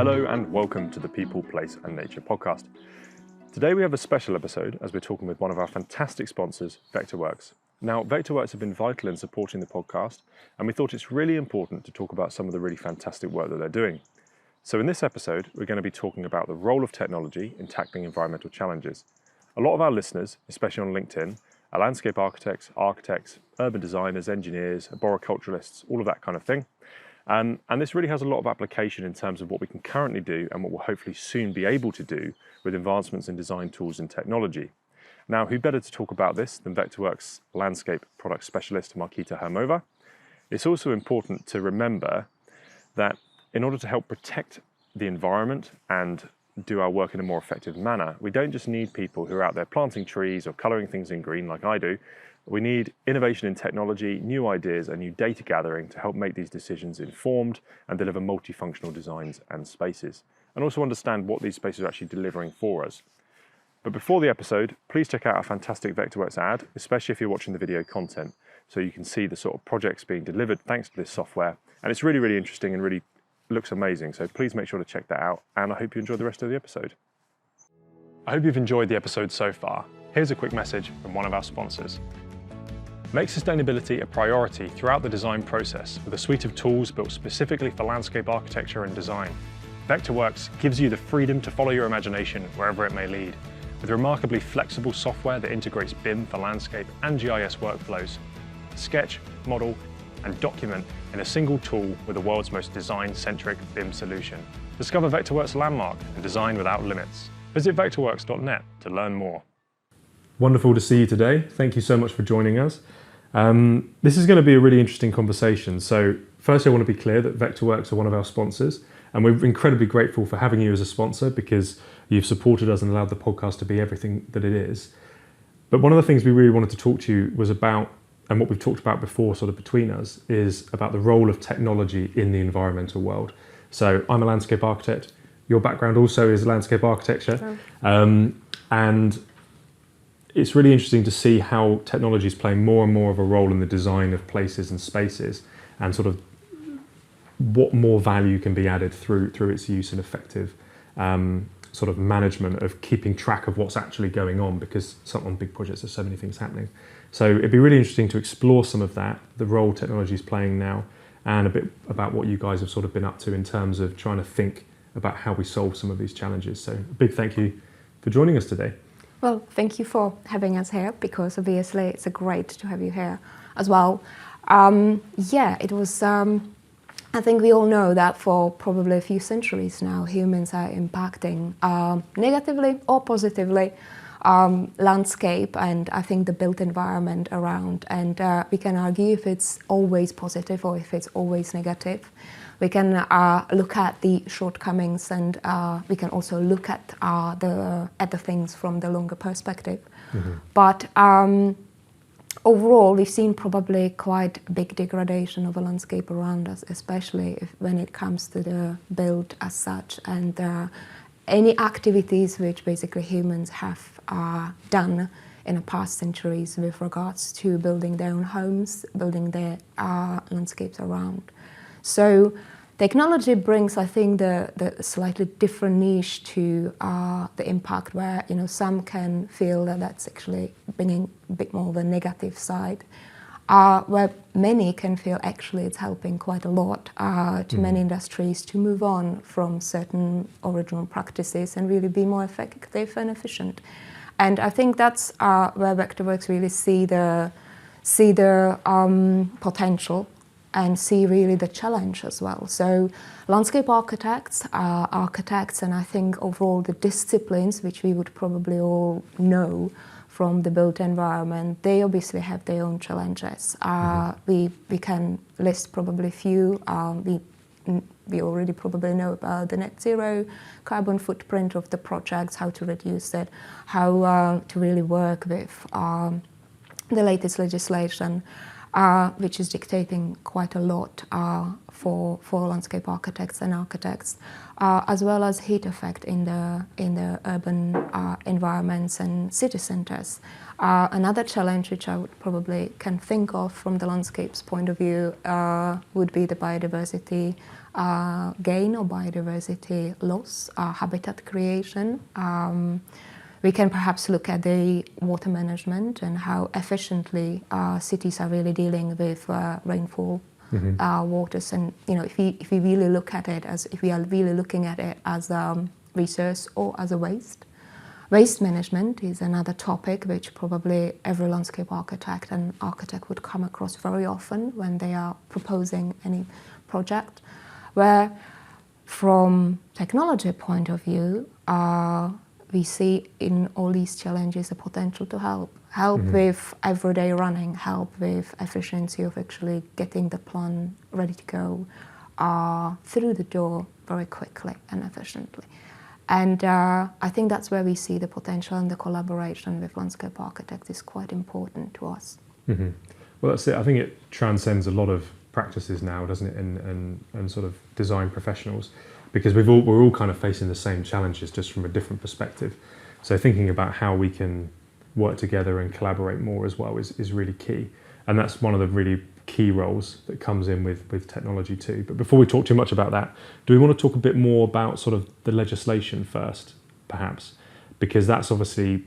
Hello and welcome to the People, Place and Nature podcast. Today we have a special episode as we're talking with one of our fantastic sponsors, Vectorworks. Now, Vectorworks have been vital in supporting the podcast, and we thought it's really important to talk about some of the really fantastic work that they're doing. So in this episode, we're going to be talking about the role of technology in tackling environmental challenges. A lot of our listeners, especially on LinkedIn, are landscape architects, urban designers, engineers, arboriculturalists, all of that kind of thing. And this really has a lot of application in terms of what we can currently do and what we'll hopefully soon be able to do with advancements in design tools and technology. Now, who better to talk about this than Vectorworks landscape product specialist, Marketa Hermova? It's also important to remember that in order to help protect the environment and do our work in a more effective manner, we don't just need people who are out there planting trees or colouring things in green like I do. We need innovation in technology, new ideas and new data gathering to help make these decisions informed and deliver multifunctional designs and spaces, and also understand what these spaces are actually delivering for us. But before the episode, please check out our fantastic Vectorworks ad, especially if you're watching the video content, so you can see the sort of projects being delivered thanks to this software. And it's really, really interesting and really looks amazing. So please make sure to check that out. And I hope you enjoy the rest of the episode. I hope you've enjoyed the episode so far. Here's a quick message from one of our sponsors. Make sustainability a priority throughout the design process with a suite of tools built specifically for landscape architecture and design. Vectorworks gives you the freedom to follow your imagination wherever it may lead, with remarkably flexible software that integrates BIM for landscape and GIS workflows. Sketch, model, and document in a single tool with the world's most design-centric BIM solution. Discover Vectorworks Landmark and design without limits. Visit vectorworks.net to learn more. Wonderful to see you today. Thank you so much for joining us. This is going to be a really interesting conversation. So first I want to be clear that Vectorworks are one of our sponsors, and we're incredibly grateful for having you as a sponsor because you've supported us and allowed the podcast to be everything that it is. But one of the things we really wanted to talk to you was about, and what we've talked about before sort of between us, is about the role of technology in the environmental world. So I'm a landscape architect. Your background also is landscape architecture. Sure. And it's really interesting to see how technology is playing more and more of a role in the design of places and spaces, and sort of what more value can be added through its use and effective sort of management of keeping track of what's actually going on, because on big projects there's so many things happening. So it'd be really interesting to explore some of that, the role technology is playing now, and a bit about what you guys have sort of been up to in terms of trying to think about how we solve some of these challenges. So a big thank you for joining us today. Well, thank you for having us here, because obviously it's great to have you here as well. It was, I think we all know that for probably a few centuries now, humans are impacting negatively or positively landscape and I think the built environment around. And we can argue if it's always positive or if it's always negative. We can look at the shortcomings, and we can also look at the things from the longer perspective. Mm-hmm. But overall, we've seen probably quite a big degradation of the landscape around us, especially when it comes to the build as such, and any activities which basically humans have done in the past centuries with regards to building their own homes, building their landscapes around. So technology brings, I think, the slightly different niche to the impact, where some can feel that that's actually bringing a bit more of a negative side, where many can feel actually it's helping quite a lot to many industries to move on from certain original practices and really be more effective and efficient. And I think that's where Vectorworks really see the potential and see really the challenge as well. So landscape architects are architects, and I think overall the disciplines which we would probably all know from the built environment, they obviously have their own challenges. We can list probably a few. We already probably know about the net zero carbon footprint of the projects, how to reduce it, how to really work with the latest legislation. which is dictating quite a lot for landscape architects and architects, as well as heat effect in the urban environments and city centers. Another challenge which I would probably can think of from the landscape's point of view would be the biodiversity gain or biodiversity loss, habitat creation. We can perhaps look at the water management and how efficiently cities are really dealing with rainfall waters. And if we really look at it if we are really looking at it as a resource or as a waste. Waste management is another topic which probably every landscape architect and architect would come across very often when they are proposing any project, where from technology point of view, we see in all these challenges a potential to help with everyday running, help with efficiency of actually getting the plan ready to go through the door very quickly and efficiently. And I think that's where we see the potential, and the collaboration with landscape architects is quite important to us. Mm-hmm. Well, that's it. I think it transcends a lot of practices now, doesn't it, and sort of design professionals, because we're all kind of facing the same challenges, just from a different perspective. So thinking about how we can work together and collaborate more as well is really key. And that's one of the really key roles that comes in with technology too. But before we talk too much about that, do we want to talk a bit more about sort of the legislation first, perhaps? Because that's obviously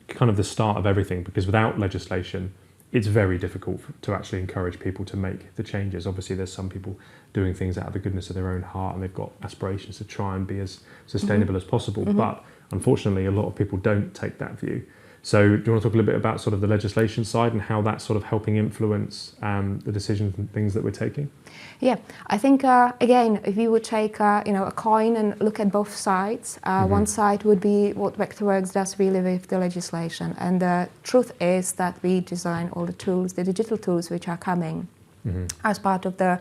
kind of the start of everything, because without legislation, it's very difficult to actually encourage people to make the changes. Obviously, there's some people doing things out of the goodness of their own heart, and they've got aspirations to try and be as sustainable as possible. But unfortunately, a lot of people don't take that view. So do you want to talk a little bit about sort of the legislation side and how that's sort of helping influence the decisions and things that we're taking? Yeah, I think, again, if you would take a coin and look at both sides, one side would be what Vectorworks does really with the legislation. And the truth is that we design all the tools, the digital tools which are coming as part of the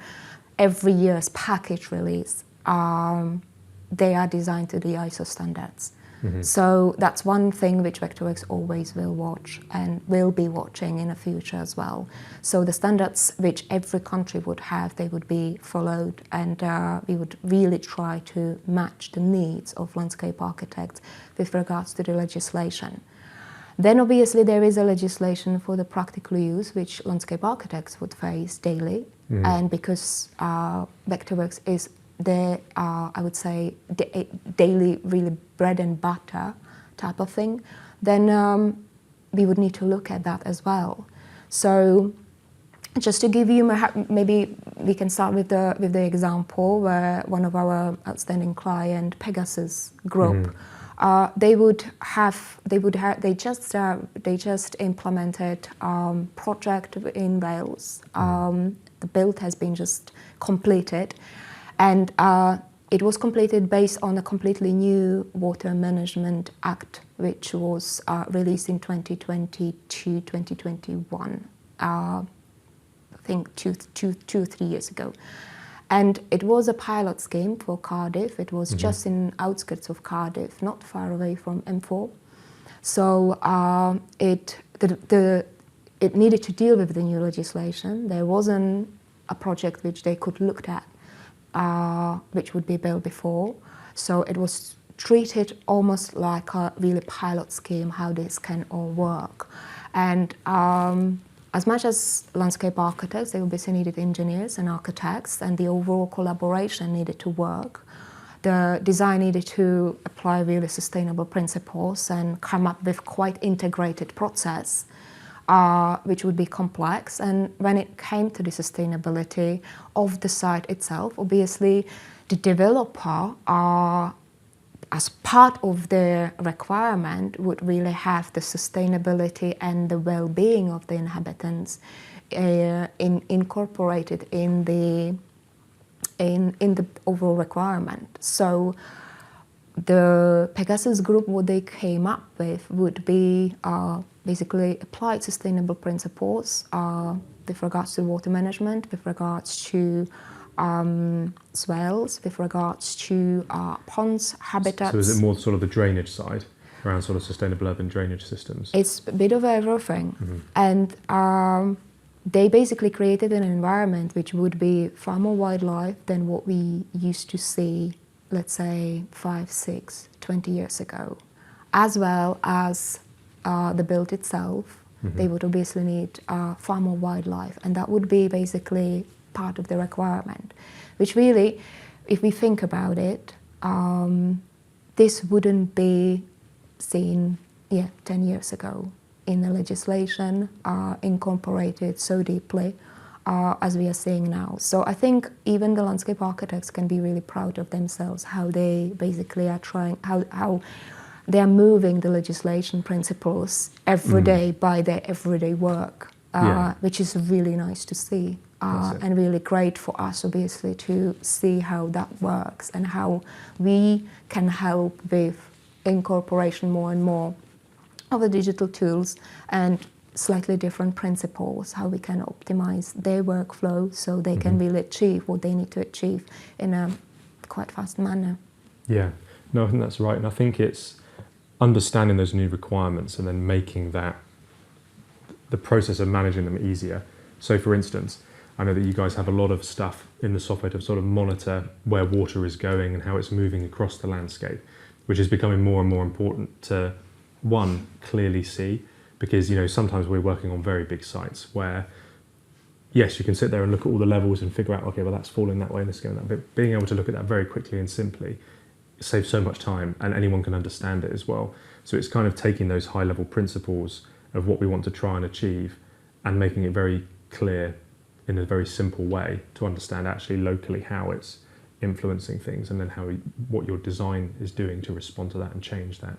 every year's package release. They are designed to the ISO standards. So that's one thing which Vectorworks always will watch and will be watching in the future as well. So the standards which every country would have, they would be followed, and we would really try to match the needs of landscape architects with regards to the legislation. Then obviously there is a legislation for the practical use which landscape architects would face daily, and because Vectorworks is I would say, daily really bread and butter type of thing, then we would need to look at that as well. So just to give you, maybe we can start with the example where one of our outstanding client, Pegasus Group, they just implemented project in Wales. The build has been just completed. And it was completed based on a completely new Water Management Act, which was released in 2022, 2021, I think 2-3 years ago. And it was a pilot scheme for Cardiff. It was just in outskirts of Cardiff, not far away from M4. So it needed to deal with the new legislation. There wasn't a project which they could look at, which would be built before. So it was treated almost like a really pilot scheme, how this can all work. And as much as landscape architects, they obviously needed engineers and architects, and the overall collaboration needed to work. The design needed to apply really sustainable principles and come up with quite integrated process, which would be complex. And when it came to the sustainability of the site itself, obviously the developer, as part of their requirement, would really have the sustainability and the well-being of the inhabitants incorporated in the overall requirement. So the Pegasus Group, what they came up with would be basically applied sustainable principles with regards to water management, with regards to swales, with regards to ponds, habitats. So is it more sort of the drainage side, around sort of sustainable urban drainage systems? It's a bit of everything. And they basically created an environment which would be far more wildlife than what we used to see, let's say 5, 6, 20 years ago. As well as the build itself, they would obviously need far more wildlife, and that would be basically part of the requirement, which really, if we think about it, this wouldn't be seen 10 years ago in the legislation, incorporated so deeply as we are seeing now. So I think even the landscape architects can be really proud of themselves, how they basically are trying, how they are moving the legislation principles every day by their everyday work, which is really nice to see. And really great for us, obviously, to see how that works and how we can help with incorporation more and more of the digital tools and slightly different principles, how we can optimize their workflow so they can really achieve what they need to achieve in a quite fast manner. Yeah, no, I think that's right. And I think it's understanding those new requirements and then making that, the process of managing them easier. So for instance, I know that you guys have a lot of stuff in the software to sort of monitor where water is going and how it's moving across the landscape, which is becoming more and more important to, one, clearly see, because, you know, sometimes we're working on very big sites where, yes, you can sit there and look at all the levels and figure out, okay, well, that's falling that way and it's going that way. But being able to look at that very quickly and simply saves so much time, and anyone can understand it as well. So it's kind of taking those high-level principles of what we want to try and achieve and making it very clear in a very simple way to understand actually locally how it's influencing things, and then what your design is doing to respond to that and change that.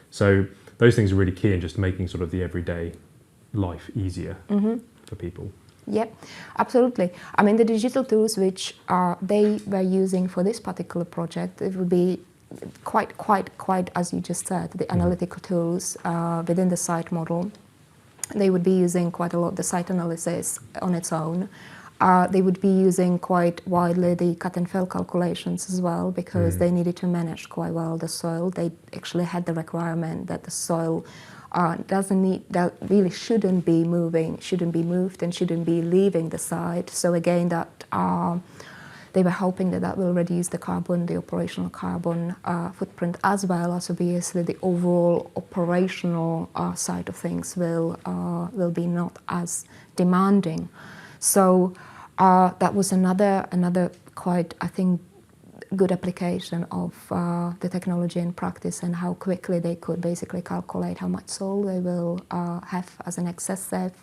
So those things are really key in just making sort of the everyday life easier for people. Yep, absolutely. I mean, the digital tools which they were using for this particular project, it would be quite, as you just said, the analytical tools within the site model. They would be using quite a lot the site analysis on its own. They would be using quite widely the cut and fill calculations as well, because they needed to manage quite well the soil. They actually had the requirement that the soil that really shouldn't be moved and shouldn't be leaving the site. So again, that they were hoping that will reduce the operational carbon footprint, as well as obviously the overall operational side of things will be not as demanding. So that was another quite, I think, good application of the technology in practice, and how quickly they could basically calculate how much soil they will have as an excessive,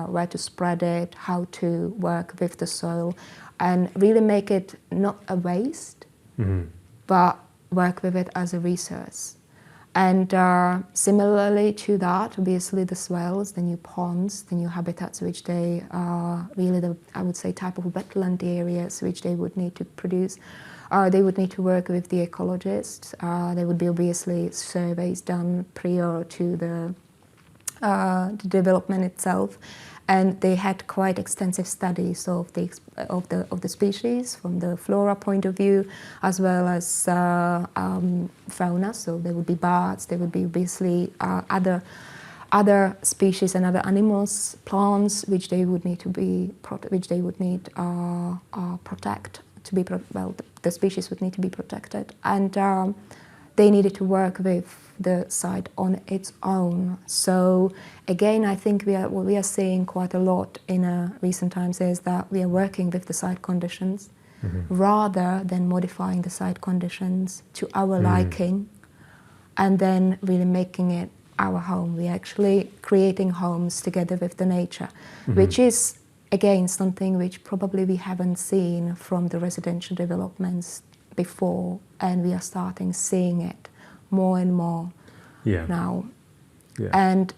where to spread it, how to work with the soil, and really make it not a waste, but work with it as a resource. And similarly to that, obviously the swells, the new ponds, the new habitats, which they are really I would say, type of wetland areas which they would need to produce. They would need to work with the ecologists. There would be obviously surveys done prior to the development itself, and they had quite extensive studies of the species from the flora point of view, as well as fauna. So there would be birds, there would be obviously other species and other animals, plants, which they would need protect. The species would need to be protected, and they needed to work with the site on its own. So again, I think what we are seeing quite a lot in recent times is that we are working with the site conditions rather than modifying the site conditions to our liking and then really making it our home. We are actually creating homes together with the nature, which is again something which probably we haven't seen from the residential developments before, and we are starting seeing it more and more now. And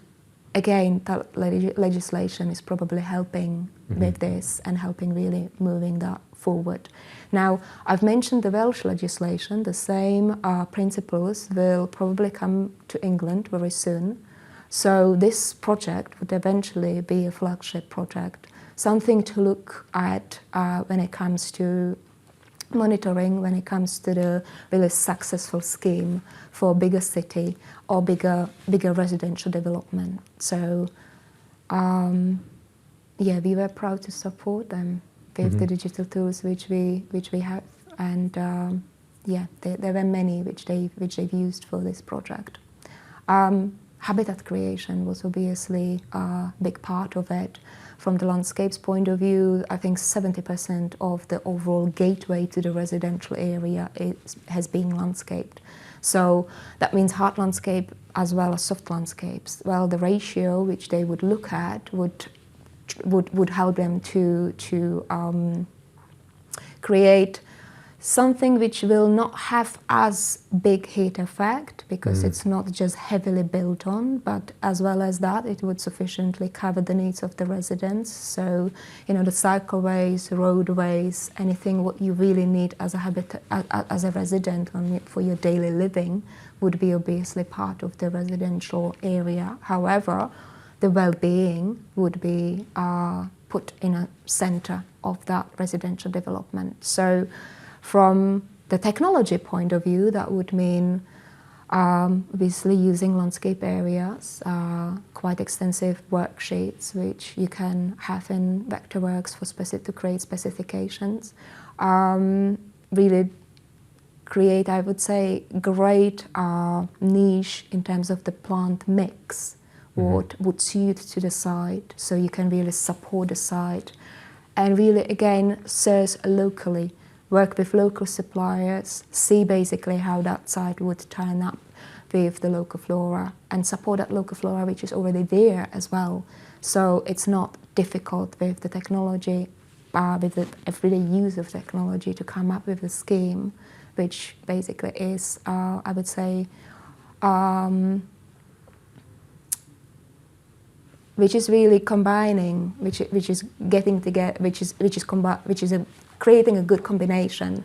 again, that legislation is probably helping with this and helping really moving that forward. Now, I've mentioned the Welsh legislation. The same principles will probably come to England very soon. So this project would eventually be a flagship project, something to look at when it comes to monitoring, when it comes to the really successful scheme for a bigger city or bigger residential development. So yeah, we were proud to support them with the digital tools which we have, and yeah, there were many which they've used for this project. Habitat creation was obviously a big part of it. From the landscapes point of view, I think 70% of the overall gateway to the residential area has been landscaped. So that means hard landscape as well as soft landscapes. Well, the ratio which they would look at would help them to create something which will not have as big heat effect, because it's not just heavily built on, but as well as that, it would sufficiently cover the needs of the residents. So, you know, the cycleways, roadways, anything what you really need as a habitat, as a resident for your daily living, would be obviously part of the residential area. However, the well-being would be put in a center of that residential development. So, from the technology point of view, that would mean obviously using landscape areas, quite extensive worksheets which you can have in Vectorworks to create specifications. Really create, I would say, great niche in terms of the plant mix, what would suit to the site, so you can really support the site and really, again, source locally. Work with local suppliers, see basically how that site would turn up with the local flora, and support that local flora which is already there as well. So it's not difficult with the technology, with the everyday use of technology, to come up with a scheme which basically is, I would say, which is really combining, which is getting together, which is creating a good combination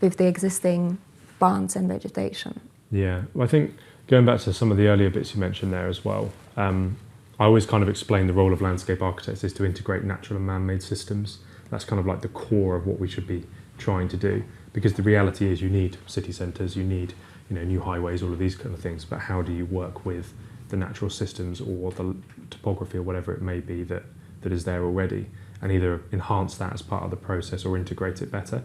with the existing plants and vegetation. Yeah, well, I think going back to some of the earlier bits you mentioned there as well, I always kind of explain the role of landscape architects is to integrate natural and man-made systems. That's kind of like the core of what we should be trying to do, because the reality is you need city centres, you need, you know, new highways, all of these kind of things, but how do you work with the natural systems or the topography or whatever it may be that is there already, and either enhance that as part of the process or integrate it better.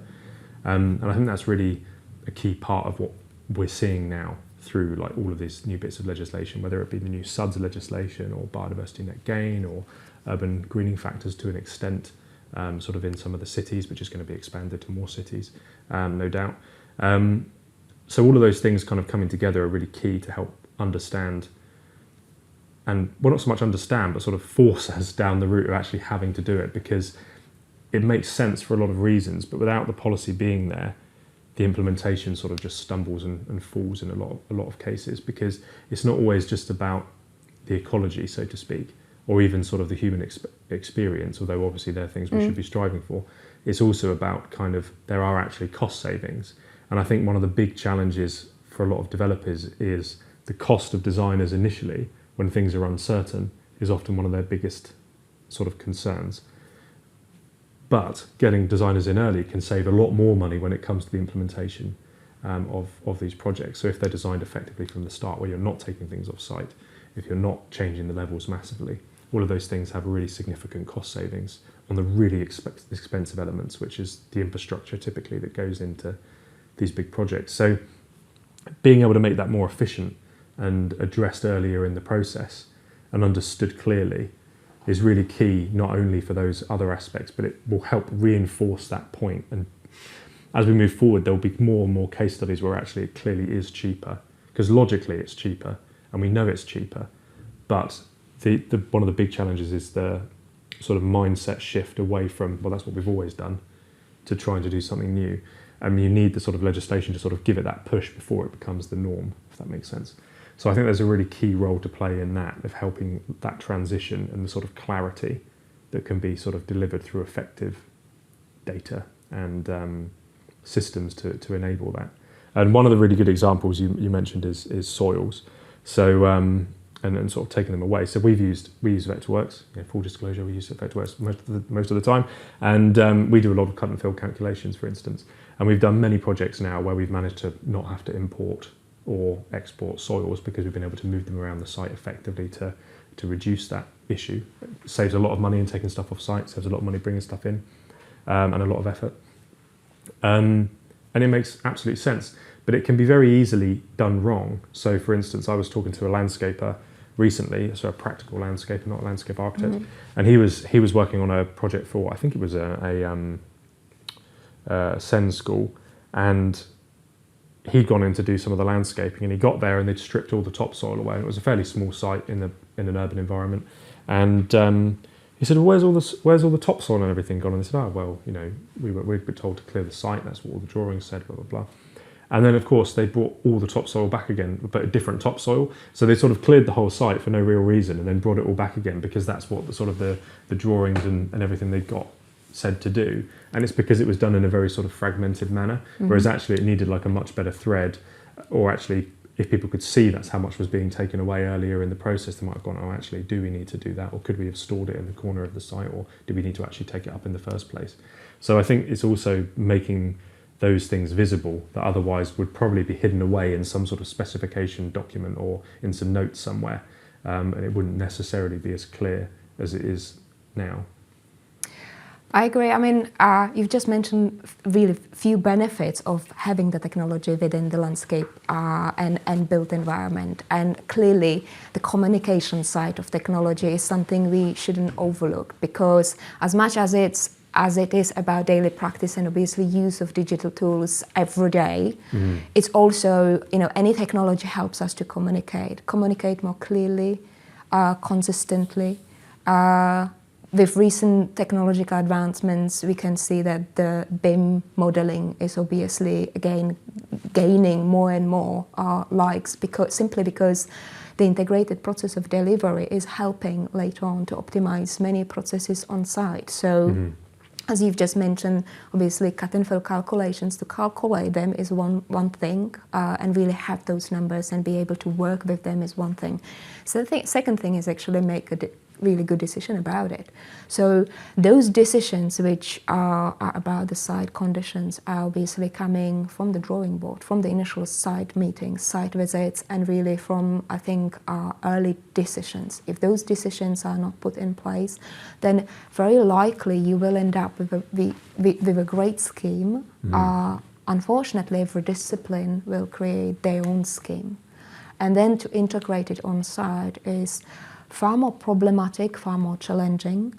And I think that's really a key part of what we're seeing now through like all of these new bits of legislation, whether it be the new SUDS legislation or biodiversity net gain or urban greening factors to an extent, sort of in some of the cities, which is going to be expanded to more cities, no doubt. So all of those things kind of coming together are really key to help understand, and well, not so much understand, but sort of force us down the route of actually having to do it, because it makes sense for a lot of reasons, but without the policy being there, the implementation sort of just stumbles and falls in a lot of cases, because it's not always just about the ecology, so to speak, or even sort of the human experience, although obviously they're things we should be striving for. It's also about kind of, there are actually cost savings. And I think one of the big challenges for a lot of developers is the cost of designers initially, when things are uncertain, is often one of their biggest sort of concerns. But getting designers in early can save a lot more money when it comes to the implementation of these projects. So if they're designed effectively from the start, where you're not taking things off site, if you're not changing the levels massively, all of those things have really significant cost savings on the really expensive elements, which is the infrastructure typically that goes into these big projects. So being able to make that more efficient and addressed earlier in the process and understood clearly is really key, not only for those other aspects, but it will help reinforce that point. And as we move forward, there'll be more and more case studies where actually it clearly is cheaper, because logically it's cheaper and we know it's cheaper. But one of the big challenges is the sort of mindset shift away from, well, that's what we've always done, to trying to do something new. And you need the sort of legislation to sort of give it that push before it becomes the norm, if that makes sense. So I think there's a really key role to play in that, of helping that transition and the sort of clarity that can be sort of delivered through effective data and systems to enable that. And one of the really good examples you mentioned is soils. So and sort of taking them away. So we use Vectorworks. Full disclosure, we use Vectorworks most of the time, and we do a lot of cut and fill calculations, for instance. And we've done many projects now where we've managed to not have to import or export soils, because we've been able to move them around the site effectively to reduce that issue. It saves a lot of money in taking stuff off site, saves a lot of money bringing stuff in, and a lot of effort. And it makes absolute sense, but it can be very easily done wrong. So for instance, I was talking to a landscaper recently, so a practical landscaper, not a landscape architect, and he was working on a project for, I think it was a SEN school, and he'd gone in to do some of the landscaping, and he got there and they'd stripped all the topsoil away, and it was a fairly small site in an urban environment, and he said, well, where's all the topsoil and everything gone? And they said, oh, well, you know, we were told to clear the site, that's what all the drawings said, blah, blah, blah. And then, of course, they brought all the topsoil back again, but a different topsoil. So they sort of cleared the whole site for no real reason and then brought it all back again because that's what the drawings and everything they got said to do. And it's because it was done in a very sort of fragmented manner, whereas actually it needed like a much better thread, or actually if people could see that's how much was being taken away earlier in the process, they might have gone, oh, actually, do we need to do that? Or could we have stored it in the corner of the site? Or do we need to actually take it up in the first place? So I think it's also making those things visible that otherwise would probably be hidden away in some sort of specification document or in some notes somewhere, and it wouldn't necessarily be as clear as it is now. I agree. I mean, you've just mentioned really few benefits of having the technology within the landscape and built environment. And clearly, the communication side of technology is something we shouldn't overlook, because as much as it is about daily practice and obviously use of digital tools every day, it's also, you know, any technology helps us to communicate more clearly, consistently. With recent technological advancements, we can see that the BIM modeling is obviously, again, gaining more and more likes, simply because the integrated process of delivery is helping later on to optimize many processes on site. So, as you've just mentioned, obviously cut and fill calculations, to calculate them is one thing, and really have those numbers and be able to work with them is one thing. So the second thing is actually make a really good decision about it. So those decisions which are about the site conditions are obviously coming from the drawing board, from the initial site meetings, site visits, and really from, I think, early decisions. If those decisions are not put in place, then very likely you will end up with a great scheme. Unfortunately, every discipline will create their own scheme. And then to integrate it on site is far more problematic, far more challenging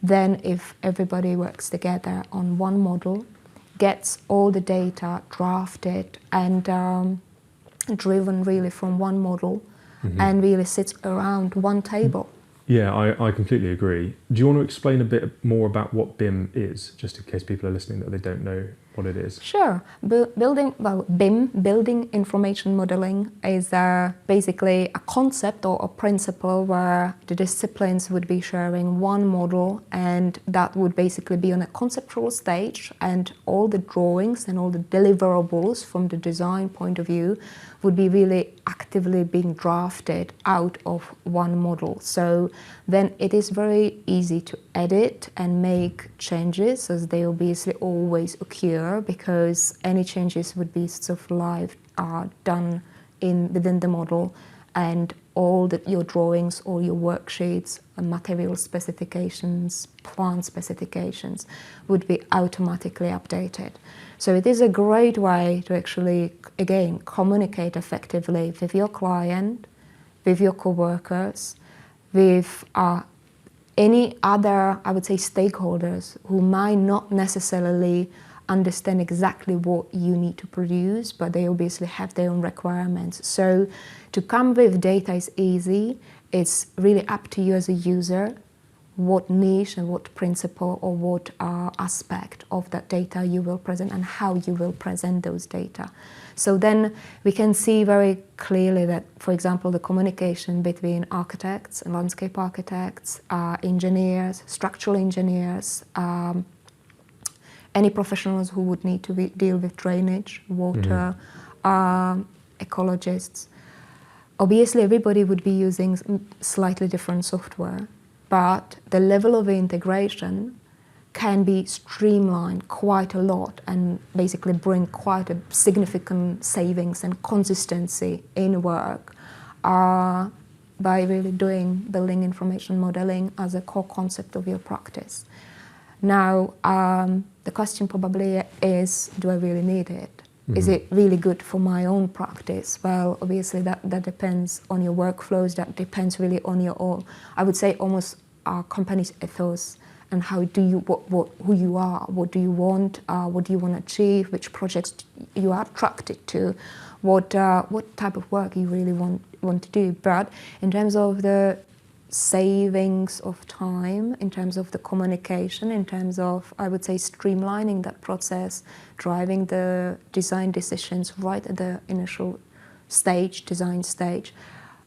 than if everybody works together on one model, gets all the data drafted and driven really from one model, and really sits around one table. Yeah, I completely agree. Do you want to explain a bit more about what BIM is, just in case people are listening that they don't know what it is? Sure. BIM, Building Information Modeling, is basically a concept or a principle where the disciplines would be sharing one model, and that would basically be on a conceptual stage, and all the drawings and all the deliverables from the design point of view would be really actively being drafted out of one model. So then it is very easy to edit and make changes, as they obviously always occur, because any changes would be sort of live done within the model, and all your drawings, all your worksheets, material specifications, plan specifications would be automatically updated. So it is a great way to actually, again, communicate effectively with your client, with your co-workers, with any other, I would say, stakeholders who might not necessarily understand exactly what you need to produce, but they obviously have their own requirements. So to come with data is easy. It's really up to you as a user what niche and what principle or what aspect of that data you will present and how you will present those data. So then we can see very clearly that, for example, the communication between architects and landscape architects, engineers, structural engineers, any professionals who would need to deal with drainage, water, ecologists. Obviously, everybody would be using slightly different software, but the level of integration can be streamlined quite a lot and basically bring quite a significant savings and consistency in work by really doing building information modeling as a core concept of your practice. Now, the question probably is, do I really need it? Mm-hmm. Is it really good for my own practice? Well, obviously that depends on your workflows, that depends really on your own, I would say almost our company's ethos, and how do you, who you are, what do you want to achieve, which projects you are attracted to, what type of work you really want to do. But in terms of the savings of time, in terms of the communication, in terms of, I would say, streamlining that process, driving the design decisions right at the initial stage, design stage,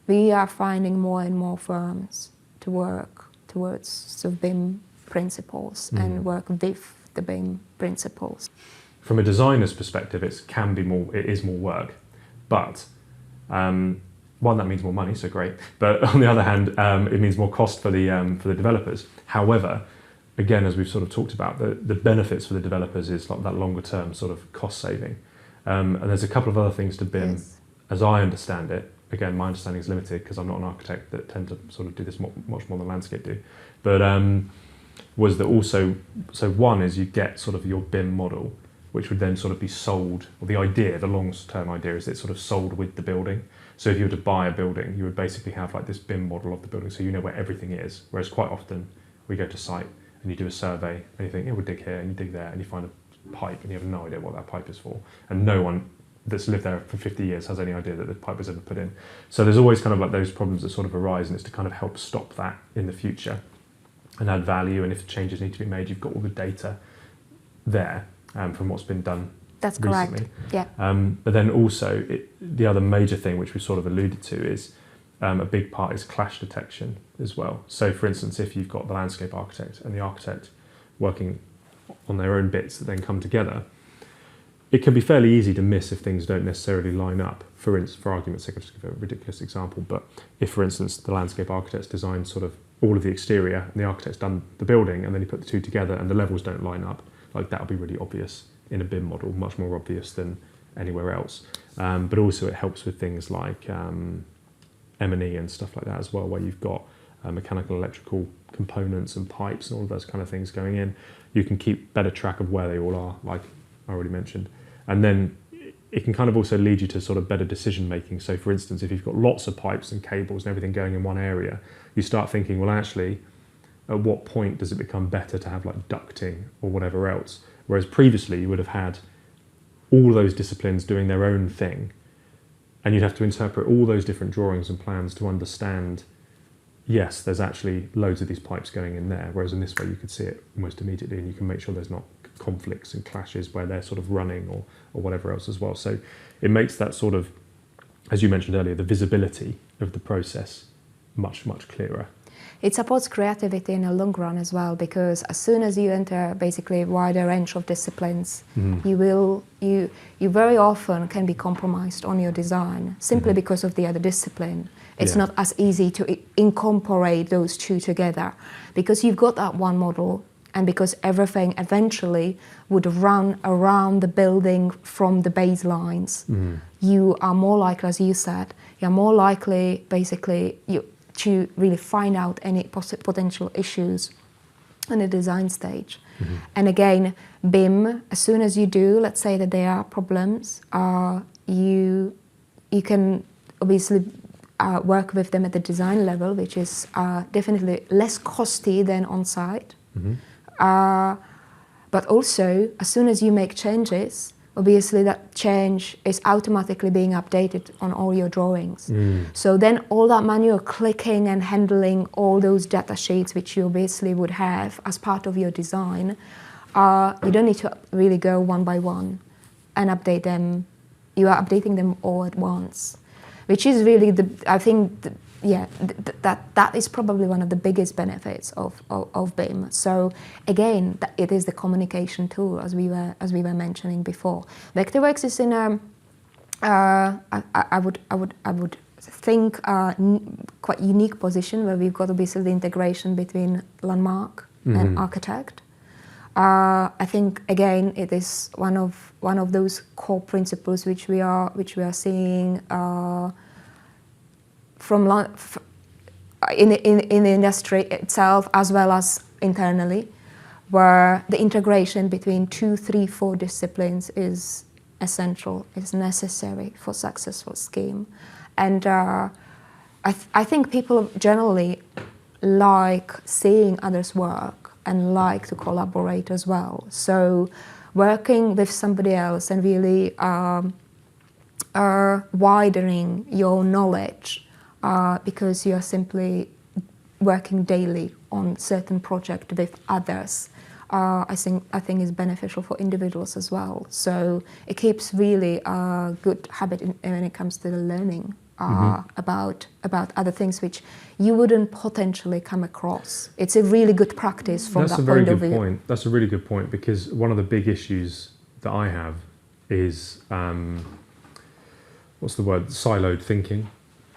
we are finding more and more firms to work towards sort of BIM principles and work with the BIM principles. From a designer's perspective, it is more work, but one, that means more money, so great. But on the other hand, it means more cost for the developers. However, again, as we've sort of talked about, the benefits for the developers is like that longer term sort of cost saving. And there's a couple of other things to BIM, yes, as I understand it. Again, my understanding is limited because I'm not an architect that tend to sort of do this much more than landscape do. But was that also, so one is you get sort of your BIM model, which would then sort of be sold, or the idea, the long-term idea is it's sort of sold with the building. So if you were to buy a building, you would basically have like this BIM model of the building, so you know where everything is. Whereas quite often we go to site and you do a survey and you think, we'll dig here, and you dig there, and you find a pipe and you have no idea what that pipe is for. And no one that's lived there for 50 years has any idea that the pipe was ever put in. So there's always kind of like those problems that sort of arise, and it's to kind of help stop that in the future and add value. And if changes need to be made, you've got all the data there from what's been done. That's recently. Correct, yeah. But then also, the other major thing which we sort of alluded to is a big part is clash detection as well. So for instance, if you've got the landscape architect and the architect working on their own bits that then come together, it can be fairly easy to miss if things don't necessarily line up. For argument's sake, I'll just give a ridiculous example, but if, for instance, the landscape architect's designed sort of all of the exterior and the architect's done the building, and then you put the two together and the levels don't line up, like that'll be really obvious in a BIM model, much more obvious than anywhere else. But also it helps with things like M&E and stuff like that as well, where you've got mechanical, electrical components and pipes and all of those kind of things going in. You can keep better track of where they all are, like I already mentioned. And then it can kind of also lead you to sort of better decision making. So for instance, if you've got lots of pipes and cables and everything going in one area, you start thinking, well, actually, at what point does it become better to have like ducting or whatever else? Whereas previously you would have had all those disciplines doing their own thing, and you'd have to interpret all those different drawings and plans to understand, yes, there's actually loads of these pipes going in there, whereas in this way you could see it almost immediately, and you can make sure there's not conflicts and clashes where they're sort of running or whatever else as well. So it makes that sort of, as you mentioned earlier, the visibility of the process much, much clearer. It supports creativity in the long run as well, because as soon as you enter basically a wider range of disciplines, you very often can be compromised on your design simply because of the other discipline. It's not as easy to incorporate those two together, because you've got that one model, and because everything eventually would run around the building from the baselines. You are more likely, as you said, you're more likely basically to really find out any potential issues in the design stage. And again, BIM, as soon as you do, let's say that there are problems, you can obviously work with them at the design level, which is definitely less costly than on-site. But also, as soon as you make changes, obviously that change is automatically being updated on all your drawings. So then all that manual clicking and handling all those data sheets, which you obviously would have as part of your design, you don't need to really go one by one and update them. You are updating them all at once, which is really that is probably one of the biggest benefits of BIM. So again, it is the communication tool, as we were mentioning before. Vectorworks is in I would think quite unique position, where we've got obviously the integration between landmark and architect. I think again it is one of those core principles which we are seeing in the industry itself as well as internally, where the integration between 2, 3, 4 disciplines is essential, is necessary for successful scheme. And I think people generally like seeing others work and like to collaborate as well. So working with somebody else and really widening your knowledge because you're simply working daily on certain project with others, I think is beneficial for individuals as well. So it keeps really a good habit when it comes to the learning about other things which you wouldn't potentially come across. It's a really good practice from that point of view. That's a very good point. That's a really good point, because one of the big issues that I have is what's the word? Siloed thinking,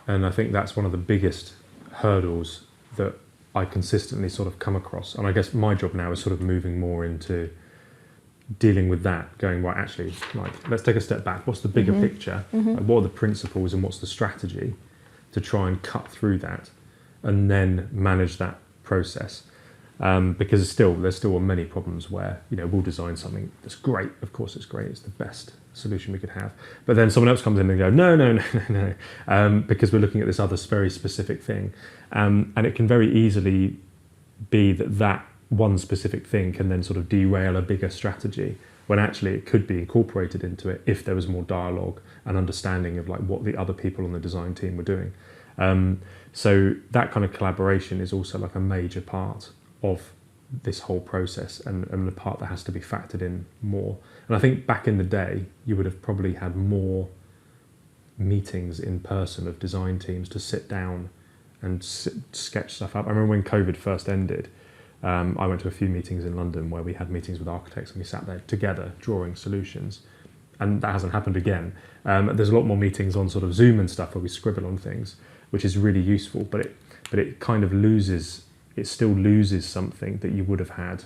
and I think that's one of the biggest hurdles that I consistently sort of come across. And I guess my job now is sort of moving more into dealing with that, going, right, actually, like, let's take a step back. What's the bigger picture? Like, what are the principles and what's the strategy to try and cut through that and then manage that process? Because there's still many problems where, we'll design something that's great. Of course, it's great. It's the best solution we could have. But then someone else comes in and go, no, because we're looking at this other very specific thing. And it can very easily be that one specific thing can then sort of derail a bigger strategy, when actually it could be incorporated into it if there was more dialogue and understanding of like what the other people on the design team were doing. So that kind of collaboration is also like a major part of this whole process, and the part that has to be factored in more. And I think back in the day, you would have probably had more meetings in person of design teams to sit down and sketch stuff up. I remember when COVID first ended, I went to a few meetings in London where we had meetings with architects and we sat there together drawing solutions, and that hasn't happened again. There's a lot more meetings on sort of Zoom and stuff where we scribble on things, which is really useful, but it kind of still loses something that you would have had,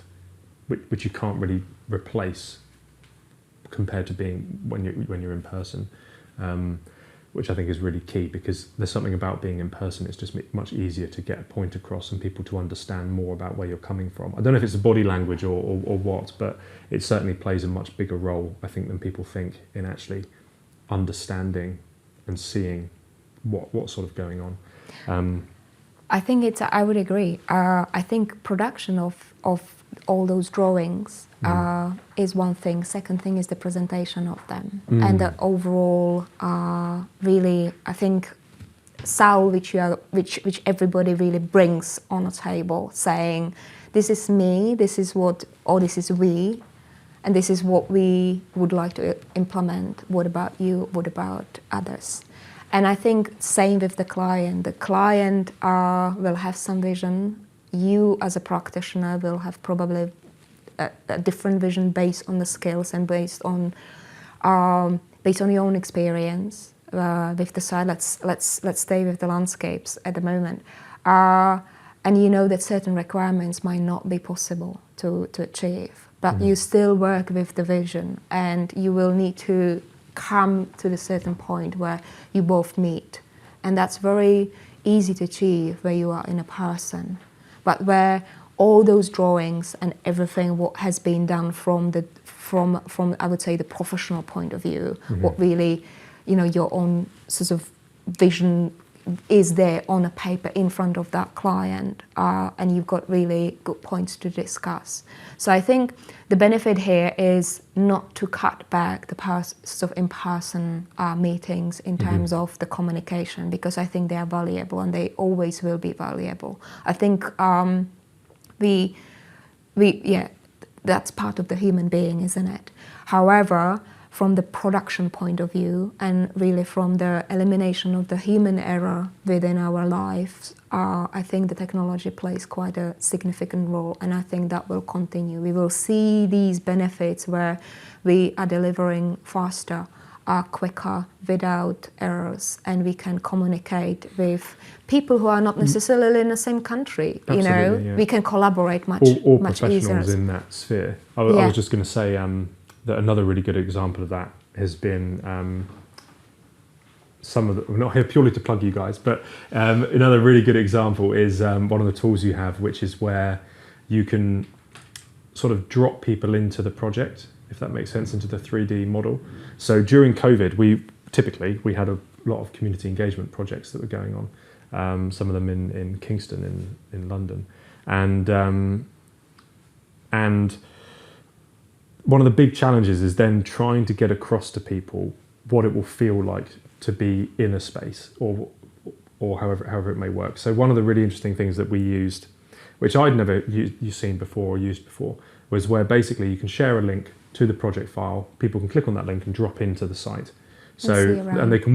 which you can't really replace compared to being when you're in person, which I think is really key, because there's something about being in person. It's just much easier to get a point across and people to understand more about where you're coming from. I don't know if it's the body language or what, but it certainly plays a much bigger role, I think, than people think in actually understanding and seeing what's sort of going on. I think I would agree. I think production of all those drawings is one thing. Second thing is the presentation of them and the overall, really, I think, sell which everybody really brings on a table, saying, this is me, this is what, or this is we, and this is what we would like to implement. What about you? What about others? And I think same with the client. The client will have some vision. You as a practitioner will have probably a different vision based on the skills and based on your own experience with the side. Let's stay with the landscapes at the moment. And you know that certain requirements might not be possible to achieve, but you still work with the vision, and you will need to come to the certain point where you both meet, and that's very easy to achieve where you are in a person, but where all those drawings and everything what has been done from I would say the professional point of view, what really your own sort of vision is there on a paper in front of that client, and you've got really good points to discuss. So I think the benefit here is not to cut back the sort of in-person meetings in terms of the communication, because I think they are valuable and they always will be valuable. I think that's part of the human being, isn't it? However, from the production point of view and really from the elimination of the human error within our lives, I think the technology plays quite a significant role, and I think that will continue. We will see these benefits where we are delivering faster, quicker, without errors, and we can communicate with people who are not necessarily in the same country. Absolutely, yeah. We can collaborate much all much professionals easier. in that sphere. I was just going to say that another really good example of that has been some of the, we're not here purely to plug you guys, but another really good example is one of the tools you have, which is where you can sort of drop people into the project, if that makes sense, into the 3D model. So during COVID, we had a lot of community engagement projects that were going on, some of them in Kingston in London. And one of the big challenges is then trying to get across to people what it will feel like to be in a space, or however it may work. So one of the really interesting things that we used, which I'd never seen before or used before, was where basically you can share a link to the project file. People can click on that link and drop into the site. So and they can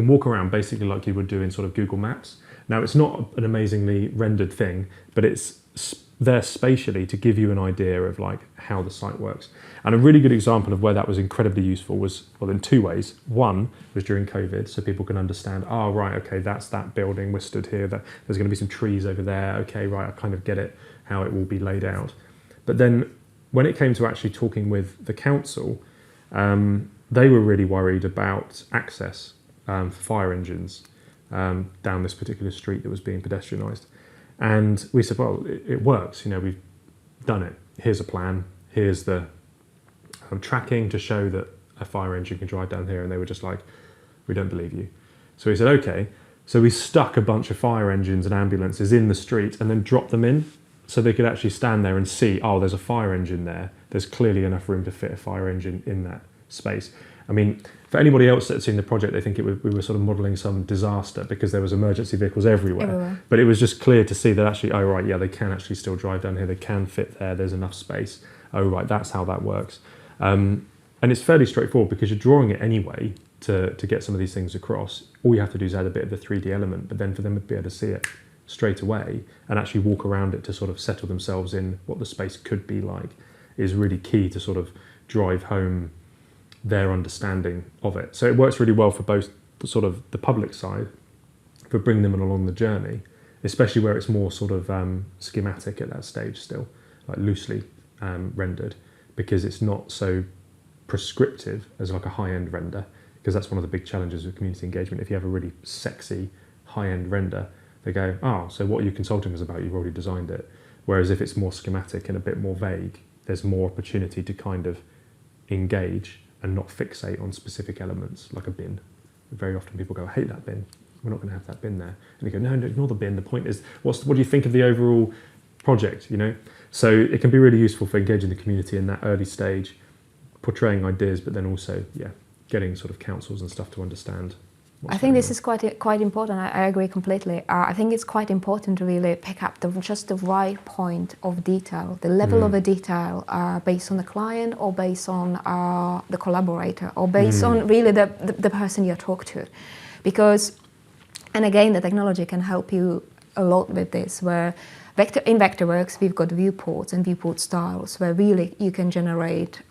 walk around basically like you would do in sort of Google Maps. Now it's not an amazingly rendered thing, but it's there spatially to give you an idea of like how the site works. And a really good example of where that was incredibly useful was, well, in two ways. One was during COVID, so people can understand, oh, right, okay, that's that building, we're stood here, that there's going to be some trees over there, okay, right, I kind of get it, how it will be laid out. But then when it came to actually talking with the council, they were really worried about access for fire engines down this particular street that was being pedestrianised. And we said, well, it works, we've done it. Here's a plan, here's the tracking to show that a fire engine can drive down here. And they were just like, we don't believe you. So we said, okay. So we stuck a bunch of fire engines and ambulances in the street and then dropped them in so they could actually stand there and see, oh, there's a fire engine there. There's clearly enough room to fit a fire engine in that space. I mean, for anybody else that's seen the project, they think we were sort of modelling some disaster because there was emergency vehicles everywhere. But it was just clear to see that actually, oh, right, yeah, they can actually still drive down here. They can fit there. There's enough space. Oh, right, that's how that works. And it's fairly straightforward because you're drawing it anyway to get some of these things across. All you have to do is add a bit of the 3D element, but then for them to be able to see it straight away and actually walk around it to sort of settle themselves in what the space could be like is really key to sort of drive home their understanding of it. So it works really well for both the sort of the public side, for bringing them along the journey, especially where it's more sort of schematic at that stage still, like loosely rendered, because it's not so prescriptive as like a high-end render, because that's one of the big challenges with community engagement. If you have a really sexy high-end render, they go, oh, so what are you consulting us about? You've already designed it. Whereas if it's more schematic and a bit more vague, there's more opportunity to kind of engage and not fixate on specific elements, like a bin. Very often people go, I hate that bin. We're not going to have that bin there. And you go, no, ignore the bin. The point is, what do you think of the overall project, So it can be really useful for engaging the community in that early stage, portraying ideas, but then also, getting sort of councils and stuff to understand. I think this is quite important. I agree completely. I think it's quite important to really pick up just the right point of detail, the level of a detail based on the client or based on the collaborator or based on really the person you talk to. Because, and again, the technology can help you a lot with this, where in Vectorworks, we've got viewports and viewport styles where really you can generate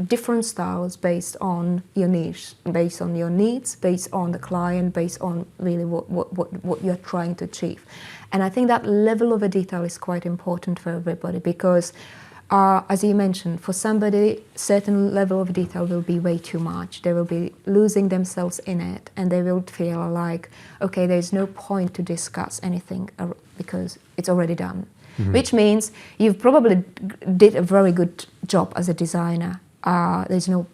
different styles based on your niche, based on your needs, based on the client, based on really what you're trying to achieve. And I think that level of a detail is quite important for everybody because, as you mentioned, for somebody, certain level of detail will be way too much. They will be losing themselves in it and they will feel like, okay, there's no point to discuss anything because it's already done. Which means you've probably did a very good job as a designer. There's no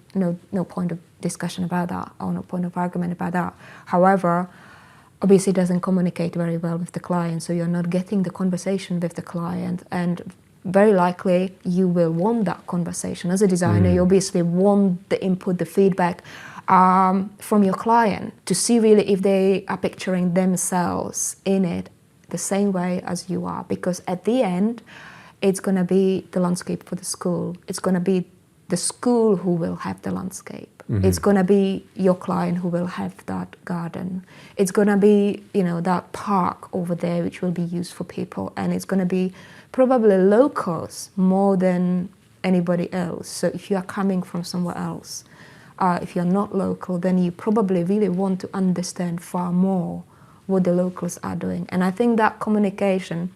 point of discussion about that or no point of argument about that. However, obviously it doesn't communicate very well with the client, so you're not getting the conversation with the client, and very likely you will want that conversation. As a designer, you obviously want the input, the feedback from your client to see really if they are picturing themselves in it the same way as you are, because at the end it's going to be the landscape for the school. It's going to be the school who will have the landscape. It's going to be your client who will have that garden. It's going to be, that park over there which will be used for people, and it's going to be probably locals more than anybody else. So if you are coming from somewhere else, if you're not local, then you probably really want to understand far more what the locals are doing. And I think that communication,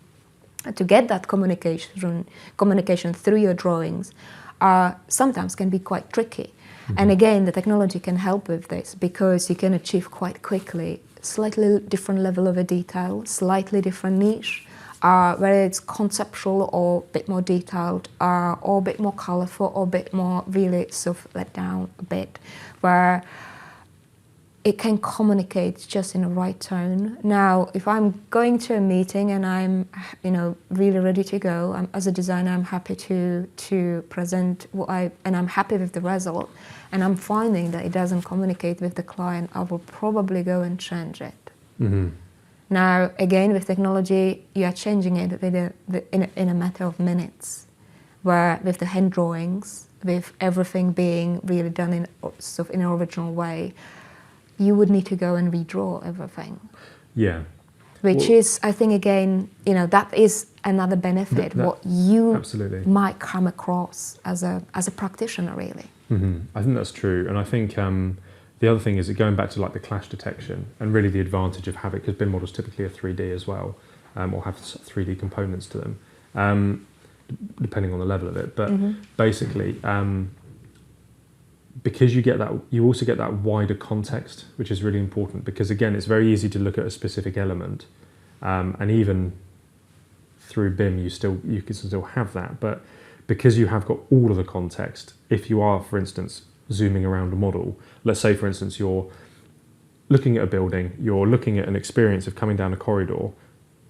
to get that communication through your drawings, sometimes can be quite tricky. And again, the technology can help with this because you can achieve quite quickly slightly different level of a detail, slightly different niche, whether it's conceptual or a bit more detailed, or a bit more colorful, or a bit more really sort of let down a bit, where it can communicate just in the right tone. Now, if I'm going to a meeting and I'm, really ready to go, as a designer, I'm happy to present and I'm happy with the result, and I'm finding that it doesn't communicate with the client, I will probably go and change it. Mm-hmm. Now, again, with technology, you are changing it in a matter of minutes, where with the hand drawings, with everything being really done in an original way, you would need to go and redraw everything. Yeah. Which is, I think, again, that is another benefit, what you absolutely might come across as a practitioner, really. Mm-hmm. I think that's true. And I think the other thing is that going back to like the clash detection and really the advantage of having, because BIM models typically are 3D as well, or have 3D components to them, depending on the level of it. But basically, because you also get that wider context, which is really important, because again, it's very easy to look at a specific element, and even through BIM, you can still have that. But because you have got all of the context, if you are, for instance, zooming around a model, let's say, for instance, you're looking at a building, you're looking at an experience of coming down a corridor,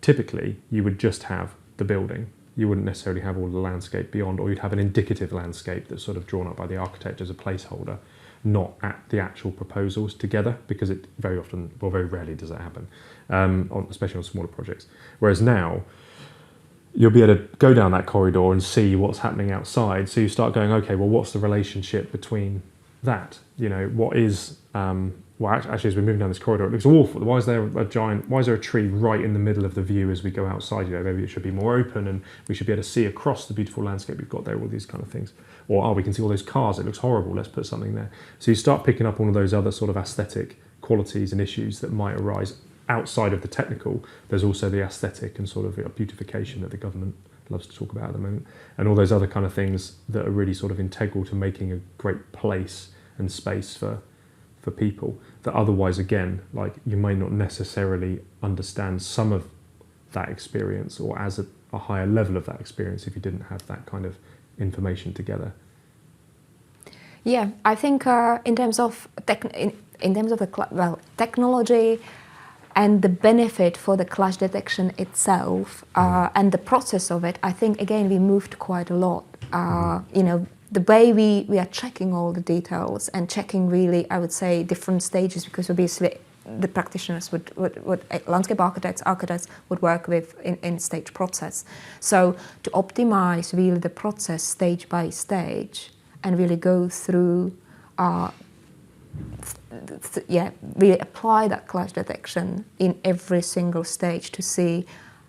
typically you would just have the building. You wouldn't necessarily have all the landscape beyond, or you'd have an indicative landscape that's sort of drawn up by the architect as a placeholder, not at the actual proposals together, because it very rarely does that happen, especially on smaller projects. Whereas now, you'll be able to go down that corridor and see what's happening outside. So you start going, okay, well, what's the relationship between that? What is, actually, as we're moving down this corridor, it looks awful. Why is there a tree right in the middle of the view as we go outside? Maybe it should be more open and we should be able to see across the beautiful landscape we've got there, all these kind of things. Or, we can see all those cars, it looks horrible, let's put something there. So you start picking up all of those other sort of aesthetic qualities and issues that might arise outside of the technical. There's also the aesthetic and sort of beautification that the government loves to talk about at the moment, and all those other kind of things that are really sort of integral to making a great place and space for people, that otherwise, again, like, you may not necessarily understand some of that experience, or as a higher level of that experience, if you didn't have that kind of information together. Yeah, I think in terms of technology and the benefit for the clash detection itself, and the process of it, I think, again, we moved quite a lot. The way we are checking all the details and checking, really, I would say, different stages, because obviously the practitioners would landscape architects would work with in stage process. So to optimize really the process stage by stage and really go through, really apply that clash detection in every single stage to see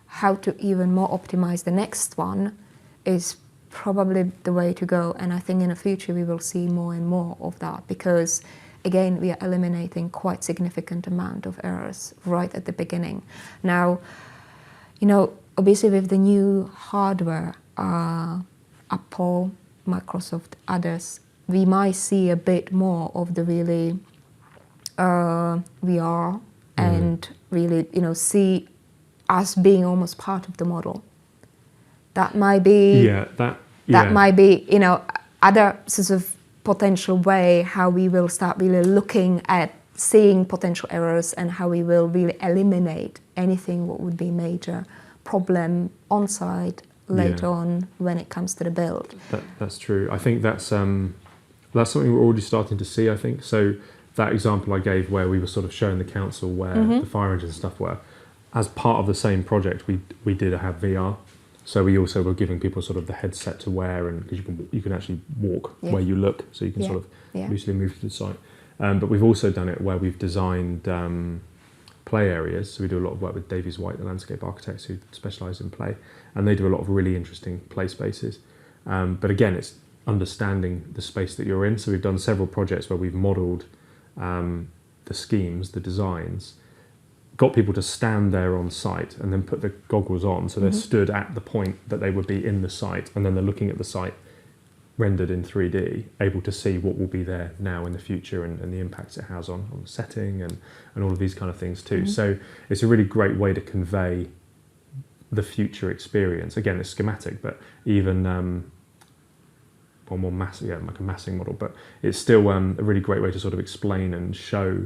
how to even more optimize the next one is probably the way to go. And I think in the future we will see more and more of that, because again, we are eliminating quite significant amount of errors right at the beginning. Now, obviously with the new hardware, Apple, Microsoft, others, we might see a bit more of the really VR and really, see us being almost part of the model. That might be that might be, other sorts of potential way how we will start really looking at seeing potential errors and how we will really eliminate anything what would be major problem on site later on when it comes to the build. That's true. I think that's something we're already starting to see, I think. So that example I gave where we were sort of showing the council where the fire engines and stuff were, as part of the same project, we did have VR. So we also were giving people sort of the headset to wear, and because you can actually walk where you look, so you can sort of loosely move to the site. But we've also done it where we've designed play areas. So we do a lot of work with Davies White, the landscape architects who specialise in play, and they do a lot of really interesting play spaces. But again, it's understanding the space that you're in. So we've done several projects where we've modelled the schemes, the designs, got people to stand there on site and then put the goggles on, so they're stood at the point that they would be in the site, and then they're looking at the site rendered in 3D, able to see what will be there now in the future and the impacts it has on the setting and all of these kind of things too. So it's a really great way to convey the future experience. Again, it's schematic, but even more massive, like a massing model, but it's still a really great way to sort of explain and show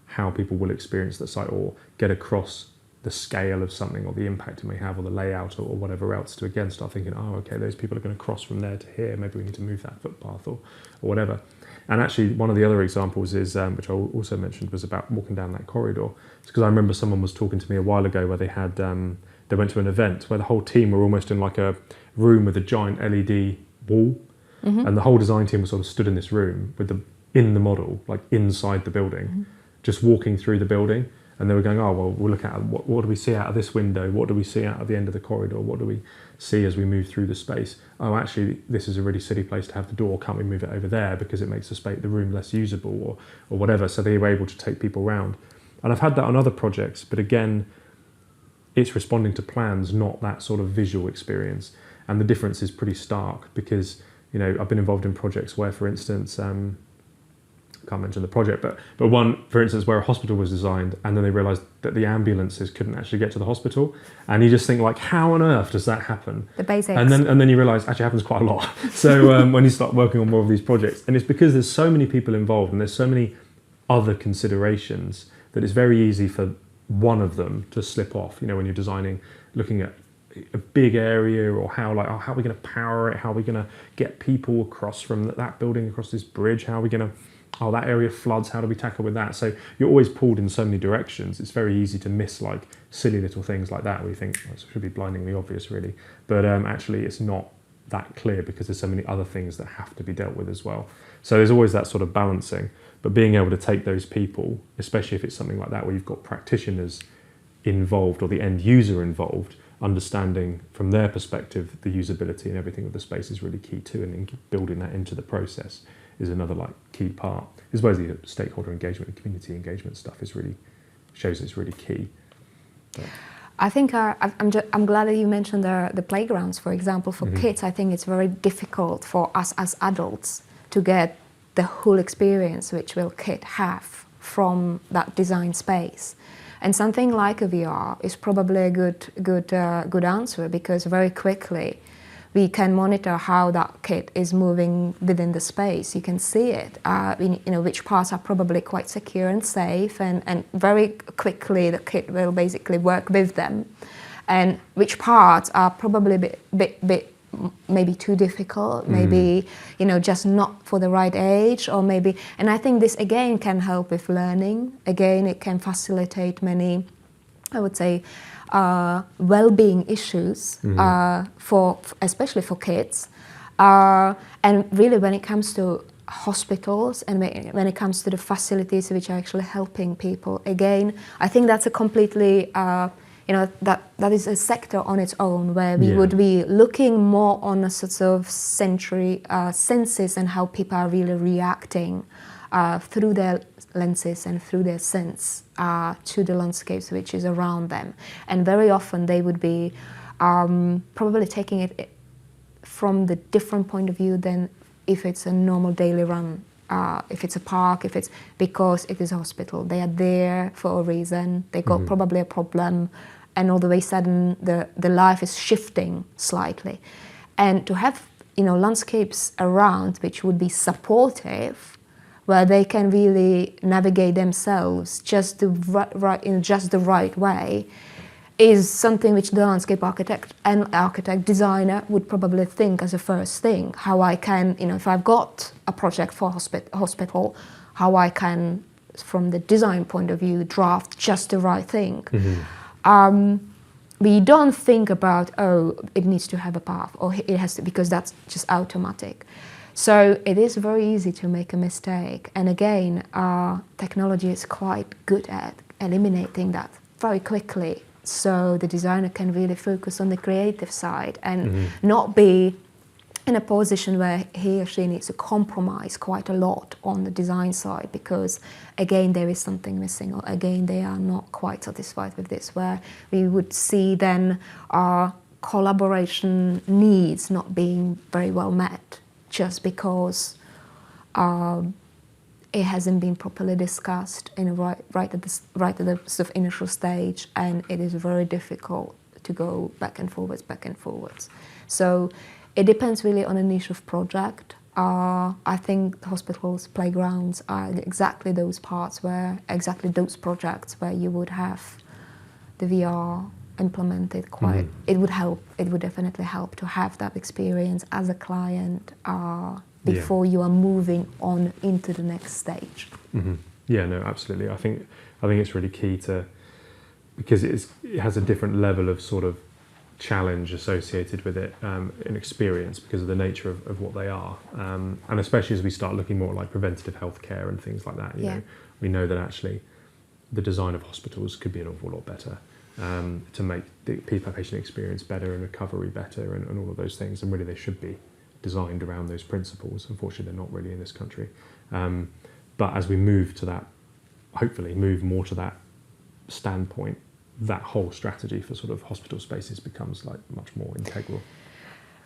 how people will experience the site or get across the scale of something or the impact it may have or the layout or whatever else, to again start thinking, oh, okay, those people are going to cross from there to here, maybe we need to move that footpath or whatever. And actually one of the other examples is, which I also mentioned, was about walking down that corridor. It's because I remember someone was talking to me a while ago where they had, they went to an event where the whole team were almost in like a room with a giant LED wall, and the whole design team was sort of stood in this room with in the model, like inside the building, just walking through the building. And they were going, oh, well, we'll look at what do we see out of this window? What do we see out of the end of the corridor? What do we see as we move through the space? Oh, actually, this is a really silly place to have the door. Can't we move it over there because it makes the room less usable or whatever? So they were able to take people around. And I've had that on other projects, but again, it's responding to plans, not that sort of visual experience. And the difference is pretty stark because, you know, I've been involved in projects where, for instance, can't mention the project, but one, for instance, where a hospital was designed and then they realised that the ambulances couldn't actually get to the hospital, and you just think, like, how on earth does that happen? The basics. And then you realise actually happens quite a lot. So when you start working on more of these projects, and it's because there's so many people involved and there's so many other considerations that it's very easy for one of them to slip off. You know, when you're designing, looking at a big area, or how are we going to power it? How are we going to get people across from that building across this bridge? How are we going to that area floods, how do we tackle with that? So you're always pulled in so many directions. It's very easy to miss like silly little things like that where you think, well, it should be blindingly obvious really. But actually it's not that clear because there's so many other things that have to be dealt with as well. So there's always that sort of balancing. But being able to take those people, especially if it's something like that where you've got practitioners involved or the end user involved, understanding from their perspective the usability and everything of the space is really key too, and building that into the process is another like key part, as well as the stakeholder engagement and community engagement stuff shows it's really key. But I think I'm glad that you mentioned the playgrounds, for example, for kids. I think it's very difficult for us as adults to get the whole experience which will kid have from that design space. And something like a VR is probably a good answer, because very quickly we can monitor how that kid is moving within the space. You can see it, which parts are probably quite secure and safe, and very quickly the kid will basically work with them. And which parts are probably a bit maybe too difficult, maybe, just not for the right age, or maybe, and I think this again can help with learning. Again, it can facilitate many, I would say, well-being issues especially for kids, and really when it comes to hospitals and when it comes to the facilities which are actually helping people, again, I think that's a completely that is a sector on its own, where we would be looking more on a sort of senses and how people are really reacting through their lenses and through their sense to the landscapes which is around them. And very often they would be probably taking it from the different point of view than if it's a normal daily run. If it's a park, because it is a hospital. They are there for a reason. They got probably a problem, and all the way sudden the life is shifting slightly. And to have landscapes around which would be supportive, where they can really navigate themselves in just the right way, is something which the landscape architect designer would probably think as a first thing. How I can, if I've got a project for hospital, how I can, from the design point of view, draft just the right thing. We don't think about, it needs to have a path, or it has to, because that's just automatic. So it is very easy to make a mistake. And again, technology is quite good at eliminating that very quickly. So the designer can really focus on the creative side and not be in a position where he or she needs to compromise quite a lot on the design side, because again there is something missing, or again they are not quite satisfied with this, where we would see then our collaboration needs not being very well met just because it hasn't been properly discussed in right at the sort of initial stage, and it is very difficult to go back and forwards. So it depends really on a niche of project. I think hospitals, playgrounds are exactly those projects where you would have the VR implemented quite. It would help. It would definitely help to have that experience as a client before you are moving on into the next stage. Mm-hmm. Yeah, no, absolutely. I think it's really key because it has a different level of sort of challenge associated with it in experience because of the nature of what they are, and especially as we start looking more like preventative healthcare and things like that. You know, we know that actually the design of hospitals could be an awful lot better to make the patient experience better and recovery better and all of those things, and really they should be designed around those principles. Unfortunately, they're not really in this country. But as we move to that, hopefully move more to that standpoint, that whole strategy for sort of hospital spaces becomes like much more integral.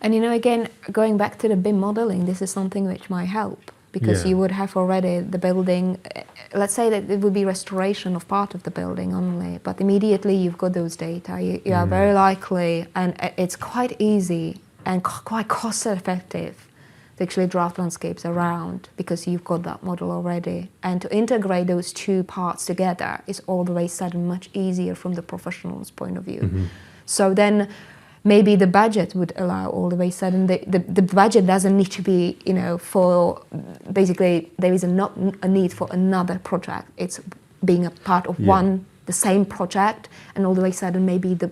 And you know, again, going back to the BIM modeling, this is something which might help because you would have already the building, let's say that it would be restoration of part of the building only, but immediately you've got those data, you are very likely, and it's quite easy and quite cost effective to actually draft landscapes around because you've got that model already. And to integrate those two parts together is all the way sudden much easier from the professional's point of view. So then maybe the budget would allow all the way sudden, the budget doesn't need to be, you know, for basically there is not a need for another project. It's being a part of the same project, and all the way sudden maybe the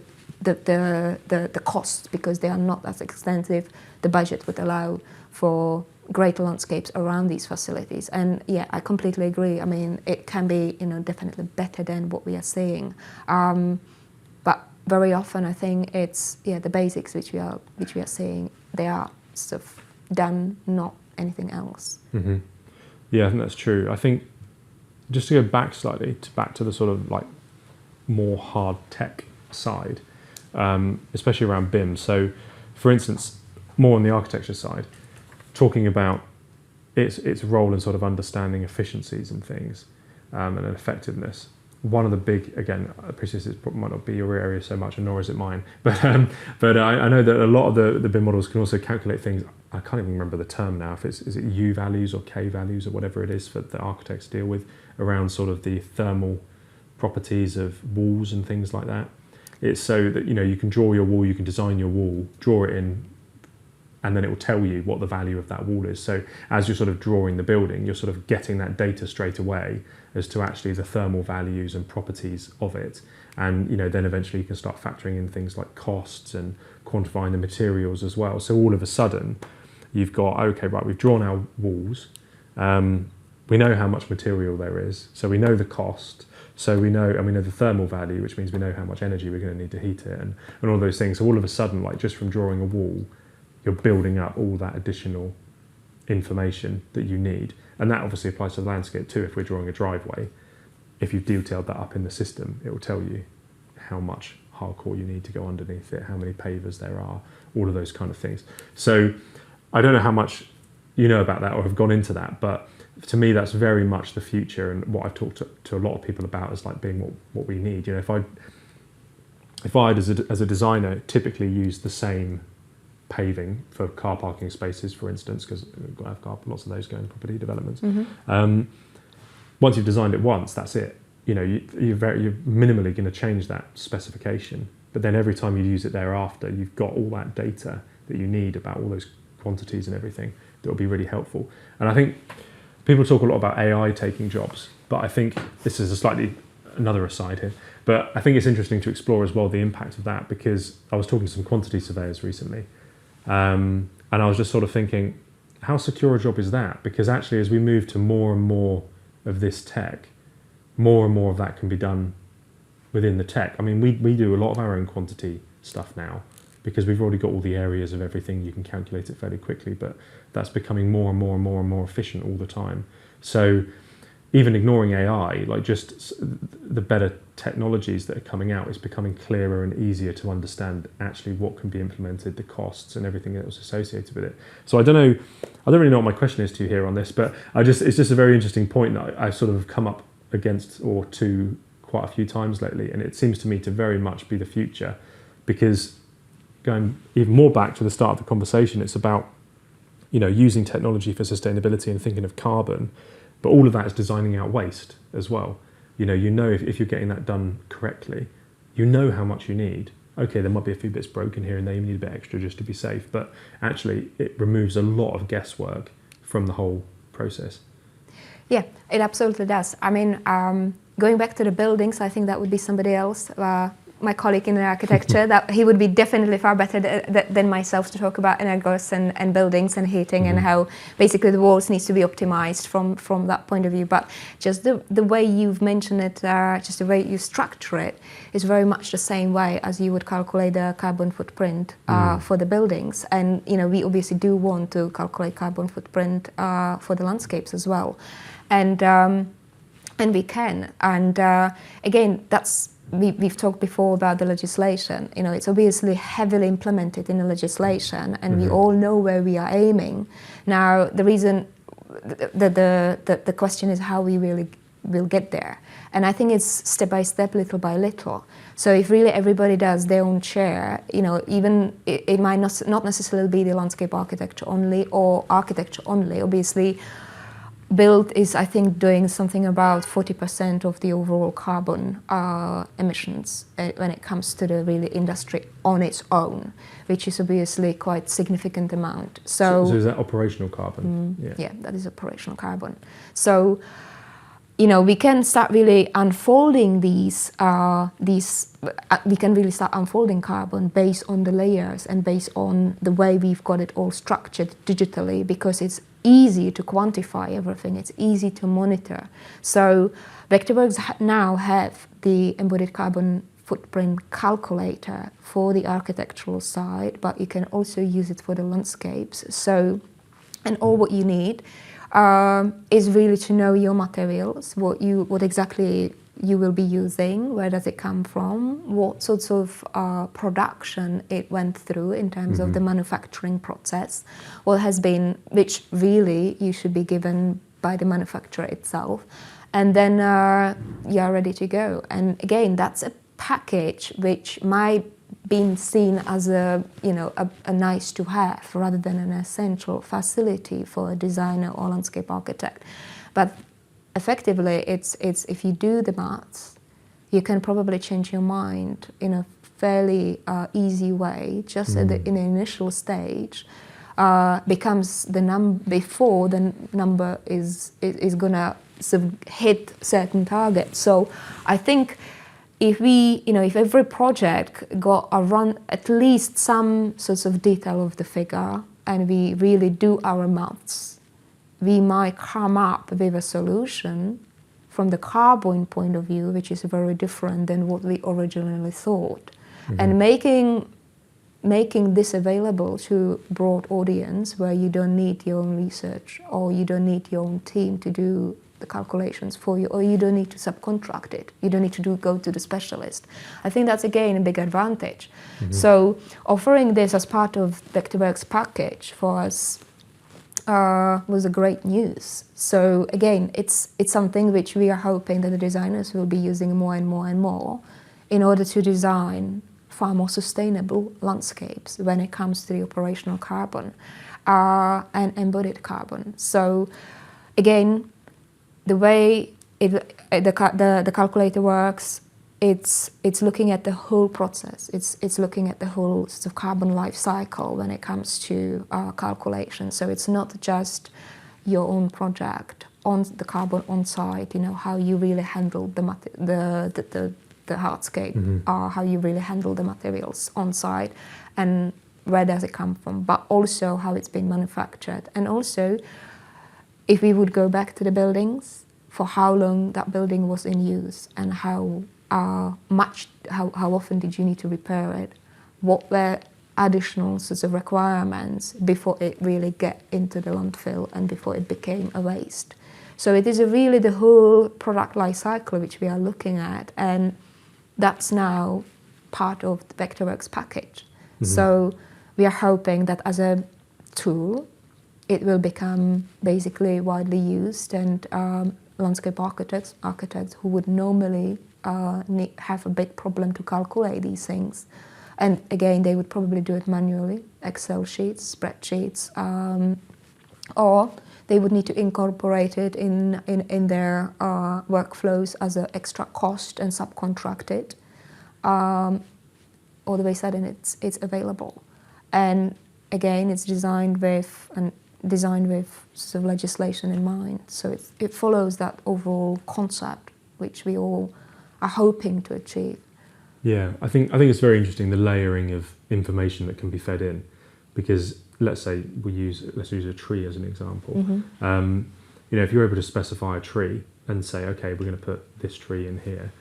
costs, because they are not as extensive, the budget would allow for greater landscapes around these facilities. And yeah, I completely agree. I mean, it can be, you know, definitely better than what we are seeing. But very often I think it's the basics which we are seeing, they are sort of done, not anything else. Mm-hmm. Yeah, I think that's true. I think just to go back slightly back to the sort of like more hard tech side, especially around BIM. So for instance, more on the architecture side, talking about its role in sort of understanding efficiencies and things and effectiveness. One of the big, again, I appreciate this might not be your area so much, and nor is it mine, but I know that a lot of the BIM models can also calculate things. I can't even remember the term now. Is it U values or K values or whatever it is for the architects deal with around sort of the thermal properties of walls and things like that. It's so that, you know, you can draw your wall, you can design your wall, draw it in, and then it will tell you what the value of that wall is. So as you're sort of drawing the building, you're sort of getting that data straight away as to actually the thermal values and properties of it. And, you know, then eventually you can start factoring in things like costs and quantifying the materials as well. So all of a sudden you've got, okay, right, we've drawn our walls. We know how much material there is. So we know the cost. So we know the thermal value, which means we know how much energy we're going to need to heat it and all those things. So all of a sudden, like just from drawing a wall, you're building up all that additional information that you need. And that obviously applies to the landscape too. If we're drawing a driveway, if you've detailed that up in the system, it will tell you how much hardcore you need to go underneath it, how many pavers there are, all of those kind of things. So I don't know how much you know about that or have gone into that, but to me, that's very much the future, and what I've talked to a lot of people about is like being what we need. You know, if I'd as a designer typically use the same paving for car parking spaces, for instance, because we've got to have lots of those going in property developments. Once you've designed it once, that's it. You know, you're minimally going to change that specification, but then every time you use it thereafter, you've got all that data that you need about all those quantities and everything that will be really helpful. And I think people talk a lot about AI taking jobs, but I think this is another aside here, but I think it's interesting to explore as well the impact of that, because I was talking to some quantity surveyors recently, and I was just sort of thinking, how secure a job is that? Because actually, as we move to more and more of this tech, more and more of that can be done within the tech. I mean, we do a lot of our own quantity stuff now, because we've already got all the areas of everything, you can calculate it fairly quickly, but that's becoming more and more and more and more efficient all the time. So even ignoring AI, like just the better technologies that are coming out, it's becoming clearer and easier to understand actually what can be implemented, the costs and everything that was associated with it. So I don't really know what my question is to you here on this, but it's just a very interesting point that I've sort of come up against or to quite a few times lately, and it seems to me to very much be the future, because going even more back to the start of the conversation, it's about, you know, using technology for sustainability and thinking of carbon, but all of that is designing out waste as well. You know if you're getting that done correctly, you know how much you need. Okay, there might be a few bits broken here and there, you need a bit extra just to be safe, but actually it removes a lot of guesswork from the whole process. Yeah, it absolutely does. I mean, going back to the buildings, I think that would be somebody else, my colleague in architecture, that he would be definitely far better than myself to talk about energos and buildings and heating and how basically the walls needs to be optimized from that point of view. But just the way you've mentioned it, just the way you structure it, is very much the same way as you would calculate the carbon footprint for the buildings. And you know, we obviously do want to calculate carbon footprint for the landscapes as well, and we can. And again, we've talked before about the legislation. You know, it's obviously heavily implemented in the legislation, and we all know where we are aiming. Now, the reason, the question is how we really will get there. And I think it's step by step, little by little. So if really everybody does their own share, you know, even it might not necessarily be the landscape architecture only or architecture only. Obviously, build is, I think, doing something about 40% of the overall carbon emissions when it comes to the really industry on its own, which is obviously quite significant amount. So is that operational carbon? Yeah, that is operational carbon. So, you know, we can start really unfolding we can really start unfolding carbon based on the layers and based on the way we've got it all structured digitally, because it's easy to quantify everything, it's easy to monitor. So Vectorworks now have the embodied carbon footprint calculator for the architectural side, but you can also use it for the landscapes. So, and all what you need is really to know your materials, what exactly you will be using, where does it come from, what sorts of production it went through in terms of the manufacturing process, what has been, which really you should be given by the manufacturer itself, and then you are ready to go. And again, that's a package which might be seen as a nice to have rather than an essential facility for a designer or landscape architect. But effectively, it's if you do the maths, you can probably change your mind in a fairly easy way, just in the initial stage, becomes the number before the number is gonna sort of hit certain targets. So I think if every project got around at least some sorts of detail of the figure, and we really do our maths, we might come up with a solution from the carbon point of view, which is very different than what we originally thought. And making this available to broad audience, where you don't need your own research, or you don't need your own team to do the calculations for you, or you don't need to subcontract it. You don't need to go to the specialist. I think that's again a big advantage. So offering this as part of Vectorworks package for us was a great news. So again, it's something which we are hoping that the designers will be using more and more and more in order to design far more sustainable landscapes when it comes to the operational carbon and embodied carbon. So again, the way the calculator works, it's looking at the whole process. It's looking at the whole sort of carbon life cycle when it comes to calculation. So it's not just your own project on the carbon on site. You know, how you really handle the hardscape, how you really handle the materials on site, and where does it come from, but also how it's been manufactured, and also if we would go back to the buildings, for how long that building was in use, and how often did you need to repair it, what were additional sorts of requirements before it really get into the landfill and before it became a waste. So it is really the whole product life cycle which we are looking at, and that's now part of the Vectorworks package. So we are hoping that as a tool, it will become basically widely used, and landscape architects who would normally have a big problem to calculate these things. And again, they would probably do it manually, Excel sheets, spreadsheets, or they would need to incorporate it in their workflows as an extra cost and subcontract it. All the way sudden it's available. And again, it's designed with sort of legislation in mind. So it follows that overall concept, which we all are hoping to achieve. Yeah, I think it's very interesting, the layering of information that can be fed in, because let's say let's use a tree as an example. If you're able to specify a tree and say, okay, we're going to put this tree in here,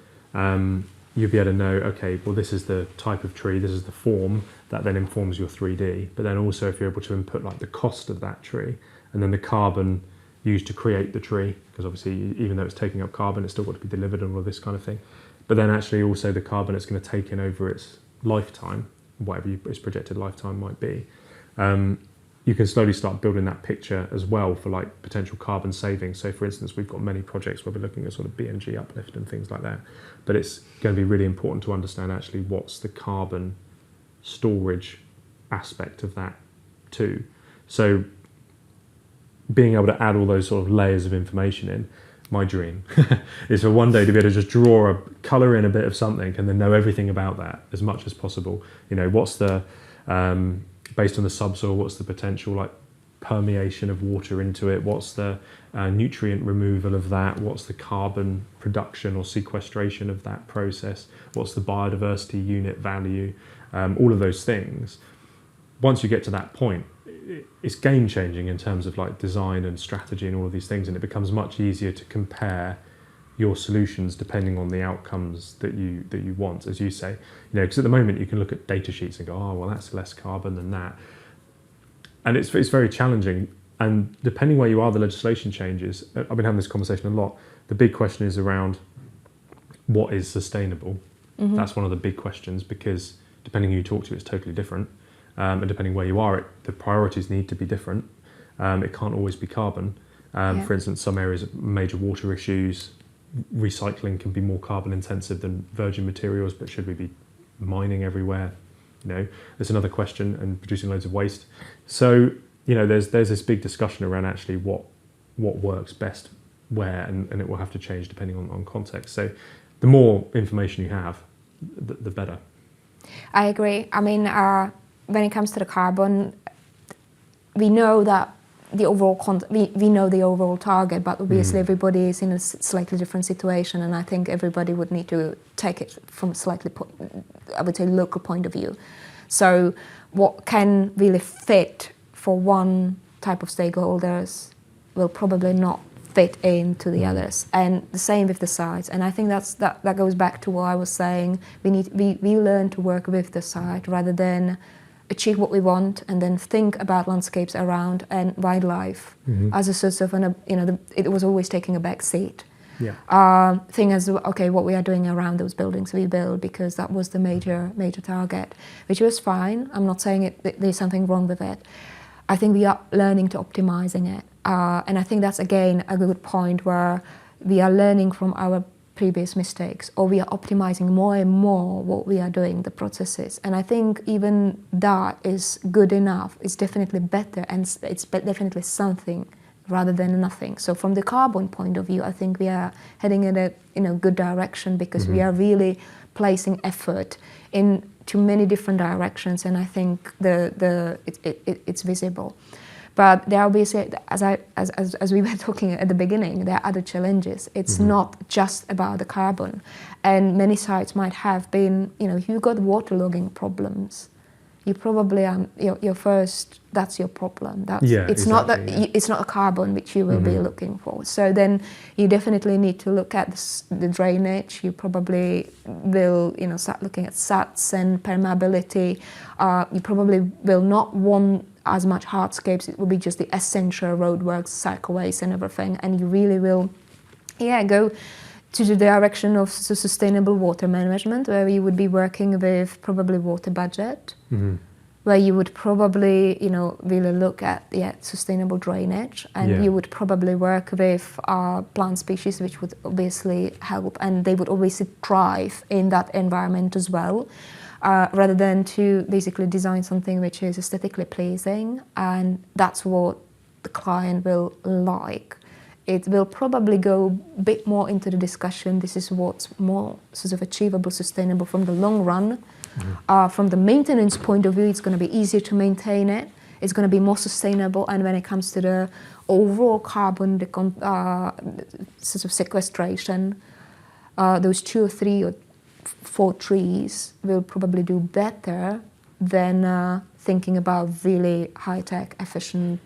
you'll be able to know, okay, well, this is the type of tree, this is the form, that then informs your 3D. But then also if you're able to input like the cost of that tree, and then the carbon used to create the tree, because obviously even though it's taking up carbon, it's still got to be delivered and all this kind of thing. But then actually also the carbon it's going to take in over its lifetime, whatever its projected lifetime might be. You can slowly start building that picture as well for like potential carbon savings. So for instance, we've got many projects where we're looking at sort of BMG uplift and things like that. But it's going to be really important to understand actually what's the carbon storage aspect of that too. So being able to add all those sort of layers of information in, my dream is for one day to be able to just colour in a bit of something and then know everything about that as much as possible. What's the based on the subsoil, what's the potential like permeation of water into it, what's the nutrient removal of that, what's the carbon production or sequestration of that process, what's the biodiversity unit value, all of those things. Once you get to that point, it's game changing in terms of like design and strategy and all of these things, and it becomes much easier to compare your solutions depending on the outcomes that you want, as you say. Because at the moment you can look at data sheets and go, oh well, that's less carbon than that, and it's very challenging. And depending where you are, the legislation changes. I've been having this conversation a lot. The big question is around what is sustainable. That's one of the big questions, because depending who you talk to, it's totally different. And depending where you are, the priorities need to be different. It can't always be carbon. For instance, some areas, major water issues, recycling can be more carbon intensive than virgin materials, but should we be mining everywhere? There's another question, and producing loads of waste. So, there's this big discussion around actually what works best where, and it will have to change depending on context. So the more information you have, the better. I agree. I mean, when it comes to the carbon, we know that the overall we know the overall target, but obviously everybody is in a slightly different situation, and I think everybody would need to take it from a slightly, I would say, local point of view. So what can really fit for one type of stakeholders will probably not fit into the others, and the same with the sites. And I think that goes back to what I was saying. We learn to work with the site rather than achieve what we want and then think about landscapes around and wildlife as a sort of it was always taking a back seat. Thing as, okay, what we are doing around those buildings we build, because that was the major target, which was fine. I'm not saying there's something wrong with it. I think we are learning to optimizing it, and I think that's again a good point where we are learning from our previous mistakes, or we are optimizing more and more what we are doing, the processes. And I think even that is good enough. It's definitely better, and it's definitely something rather than nothing. So from the carbon point of view, I think we are heading in a good direction, because we are really placing effort into many different directions, and I think it's visible. But there are obviously, as we were talking at the beginning, there are other challenges. It's not just about the carbon, and many sites might have been, if you've got waterlogging problems, you probably your first, that's your problem. It's not a carbon which you will be looking for. So then you definitely need to look at the drainage. You probably will start looking at SATs and permeability. You probably will not want as much hardscapes. It will be just the essential roadworks, cycleways and everything. And you really will, go to the direction of sustainable water management, where you would be working with probably water budget, where you would probably, really look at sustainable drainage, and you would probably work with plant species which would obviously help, and they would obviously thrive in that environment as well, rather than to basically design something which is aesthetically pleasing, and that's what the client will like. It will probably go a bit more into the discussion. This is what's more sort of achievable, sustainable from the long run. From the maintenance point of view, it's going to be easier to maintain it. It's going to be more sustainable. And when it comes to the overall carbon sort of sequestration, those 2 or 3 or 4 trees will probably do better than thinking about really high-tech, efficient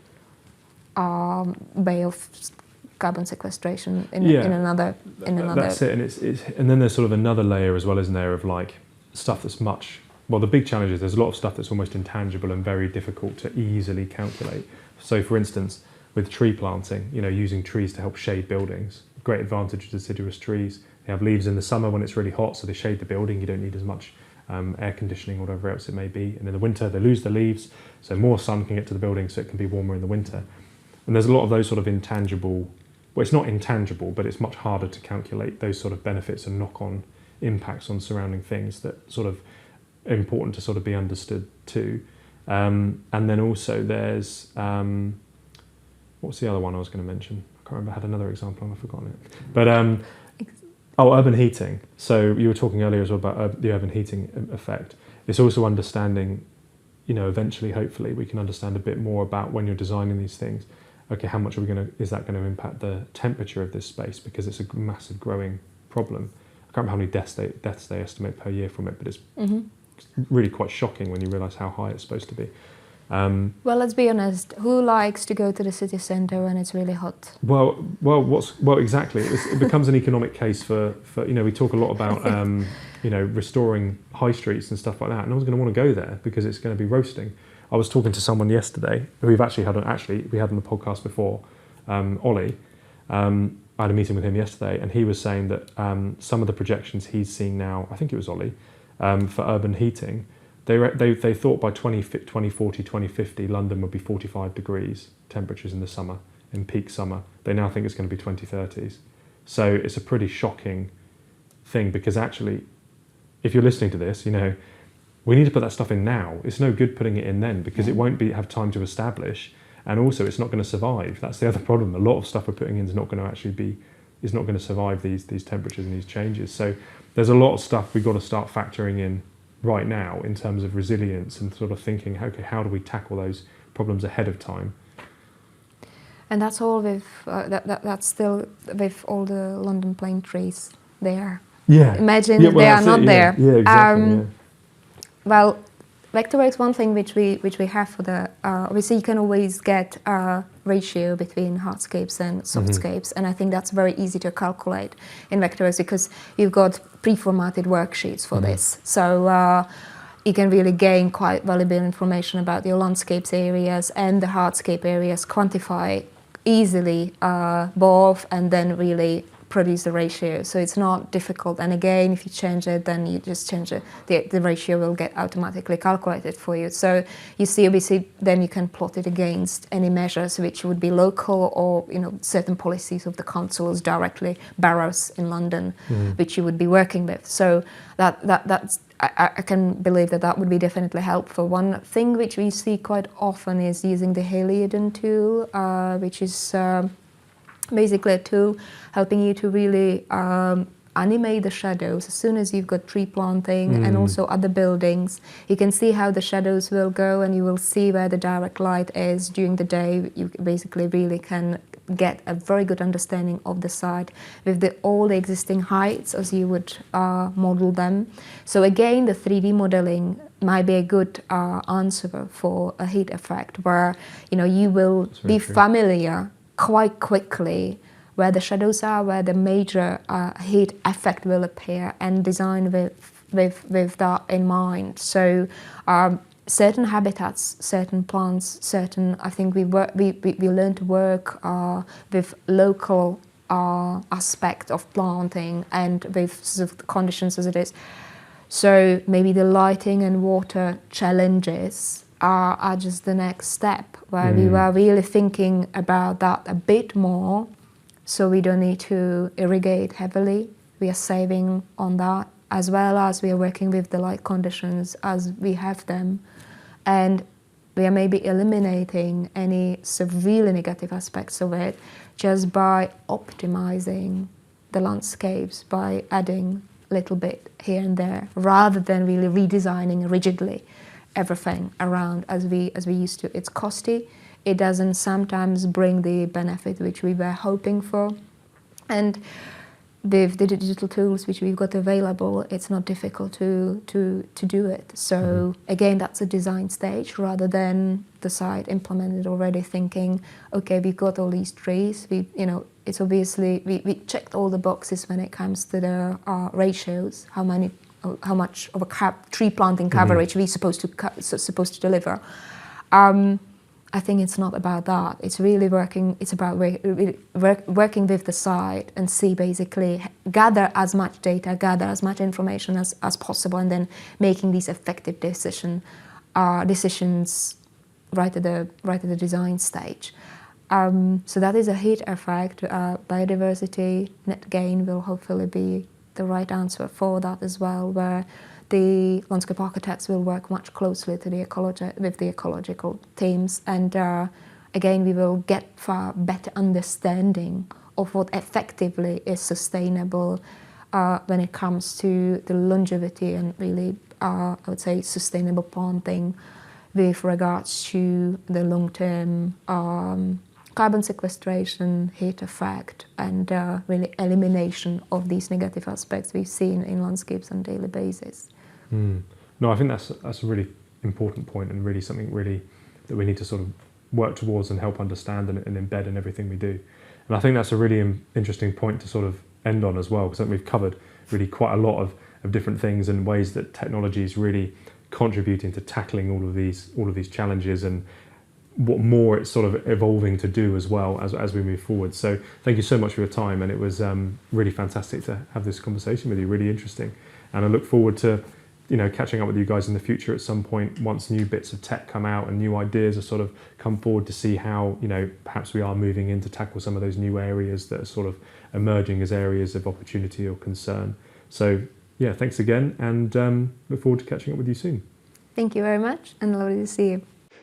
way of carbon sequestration in another. That's it, and it's and then there's sort of another layer as well, isn't there, of like stuff that's the big challenge is there's a lot of stuff that's almost intangible and very difficult to easily calculate. So for instance, with tree planting, using trees to help shade buildings, great advantage of deciduous trees. They have leaves in the summer when it's really hot, so they shade the building. You don't need as much air conditioning or whatever else it may be. And in the winter, they lose the leaves, so more sun can get to the building, so it can be warmer in the winter. And there's a lot of those sort of intangible, well, it's not intangible, but it's much harder to calculate those sort of benefits and knock-on impacts on surrounding things that sort of are important to sort of be understood too. And then also there's, what's the other one I was going to mention? I can't remember, I had another example and I've forgotten it. But, urban heating. So you were talking earlier as well about the urban heating effect. It's also understanding, eventually, hopefully, we can understand a bit more about when you're designing these things. Okay, how much is that going to impact the temperature of this space? Because it's a massive growing problem. I can't remember how many deaths they estimate per year from it, but it's really quite shocking when you realise how high it's supposed to be. Well, let's be honest. Who likes to go to the city centre when it's really hot? Well, exactly. It becomes an economic case for we talk a lot about restoring high streets and stuff like that. No one's going to want to go there because it's going to be roasting. I was talking to someone yesterday who we had on the podcast before, Ollie. I had a meeting with him yesterday, and he was saying that some of the projections he's seeing now, I think it was Ollie, for urban heating, they thought by 2040, 2050, London would be 45 degrees temperatures in the summer, in peak summer. They now think it's going to be 2030s. So it's a pretty shocking thing, because actually, if you're listening to this, we need to put that stuff in now. It's no good putting it in then, because it won't have time to establish, and also it's not going to survive. That's the other problem. A lot of stuff we're putting in is not going to survive these temperatures and these changes. So there's a lot of stuff we've got to start factoring in right now in terms of resilience and sort of thinking, okay, how do we tackle those problems ahead of time? And that's all with that's still with all the London plane trees there. Yeah. Imagine if they are not there. Yeah, exactly. Well, Vectorworks, one thing which we have for the obviously you can always get a ratio between hardscapes and softscapes, and I think that's very easy to calculate in Vectorworks because you've got pre-formatted worksheets for this. So you can really gain quite valuable information about your landscapes areas and the hardscape areas, quantify easily both, and then really produce the ratio. So it's not difficult. And again, if you change it, then you just change it. The ratio will get automatically calculated for you. So you see, obviously, then you can plot it against any measures which would be local or certain policies of the councils directly, boroughs in London, which you would be working with. So that's I can believe that would be definitely helpful. One thing which we see quite often is using the Heliodon tool, which is basically a tool helping you to really animate the shadows. As soon as you've got tree planting and also other buildings, you can see how the shadows will go, and you will see where the direct light is during the day. You basically really can get a very good understanding of the site with all the existing heights as you would model them. So again, the 3D modeling might be a good answer for a heat effect, where you will be familiar quite quickly where the shadows are, where the major heat effect will appear, and design with that in mind. So certain habitats, certain plants, I think we learn to work with local aspect of planting and with sort of the conditions as it is. So maybe the lighting and water challenges are just the next step, where we were really thinking about that a bit more, so we don't need to irrigate heavily. We are saving on that, as well as we are working with the light conditions as we have them. And we are maybe eliminating any severely negative aspects of it just by optimizing the landscapes, by adding a little bit here and there, rather than really redesigning rigidly everything around as we used to. It's costly. It doesn't sometimes bring the benefit which we were hoping for. And with the digital tools which we've got available, it's not difficult to do it. So again, that's a design stage rather than the site implemented already, thinking, okay, we've got all these trees. It's obviously we checked all the boxes when it comes to the ratios, how much of a tree planting coverage we're supposed to deliver. I think it's not about that. It's really working. It's about working with the site and basically gather as much data, gather as much information as possible, and then making these effective decisions right at the design stage. So that is a heat effect. Biodiversity net gain will hopefully be the right answer for that as well, where the landscape architects will work much closely with the ecological teams, and again we will get far better understanding of what effectively is sustainable when it comes to the longevity and really I would say sustainable planting with regards to the long-term carbon sequestration, heat effect, and really elimination of these negative aspects we've seen in landscapes on a daily basis. No, I think that's a really important point, and really something really that we need to sort of work towards and help understand and embed in everything we do. And I think that's a really interesting point to sort of end on as well, because I think we've covered really quite a lot of different things and ways that technology is really contributing to tackling all of these challenges, and what more it's sort of evolving to do as well as we move forward. So thank you so much for your time, and it was really fantastic to have this conversation with you, really interesting. And I look forward to catching up with you guys in the future at some point, once new bits of tech come out and new ideas are sort of come forward, to see how perhaps we are moving in to tackle some of those new areas that are sort of emerging as areas of opportunity or concern. So yeah, thanks again, and look forward to catching up with you soon. Thank you very much, and lovely to see you.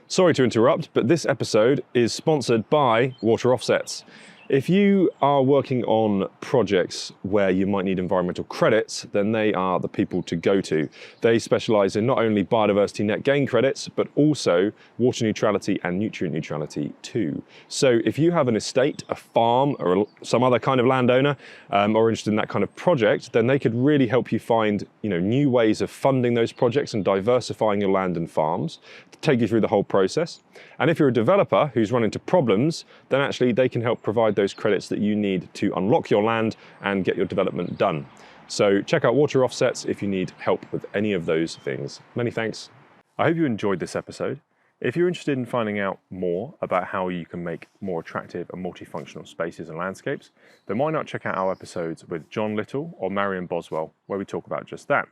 Sorry to interrupt, but this episode is sponsored by Water Offsets. If you are working on projects where you might need environmental credits, then they are the people to go to. They specialise in not only biodiversity net gain credits, but also water neutrality and nutrient neutrality too. So if you have an estate, a farm, or some other kind of landowner, or interested in that kind of project, then they could really help you find new ways of funding those projects and diversifying your land and farms, to take you through the whole process. And if you're a developer who's run into problems, then actually they can help provide those credits that you need to unlock your land and get your development done. So check out Water Offsets if you need help with any of those things. Many thanks. I hope you enjoyed this episode. If you're interested in finding out more about how you can make more attractive and multifunctional spaces and landscapes, then why not check out our episodes with John Little or Marion Boswell, where we talk about just that.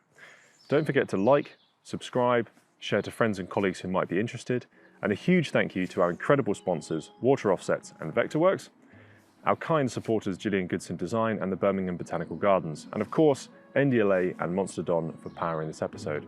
Don't forget to like, subscribe, share to friends and colleagues who might be interested, and a huge thank you to our incredible sponsors, Water Offsets and Vectorworks, our kind supporters, Gillian Goodson Design and the Birmingham Botanical Gardens, and of course, NDLA and Monster Don for powering this episode.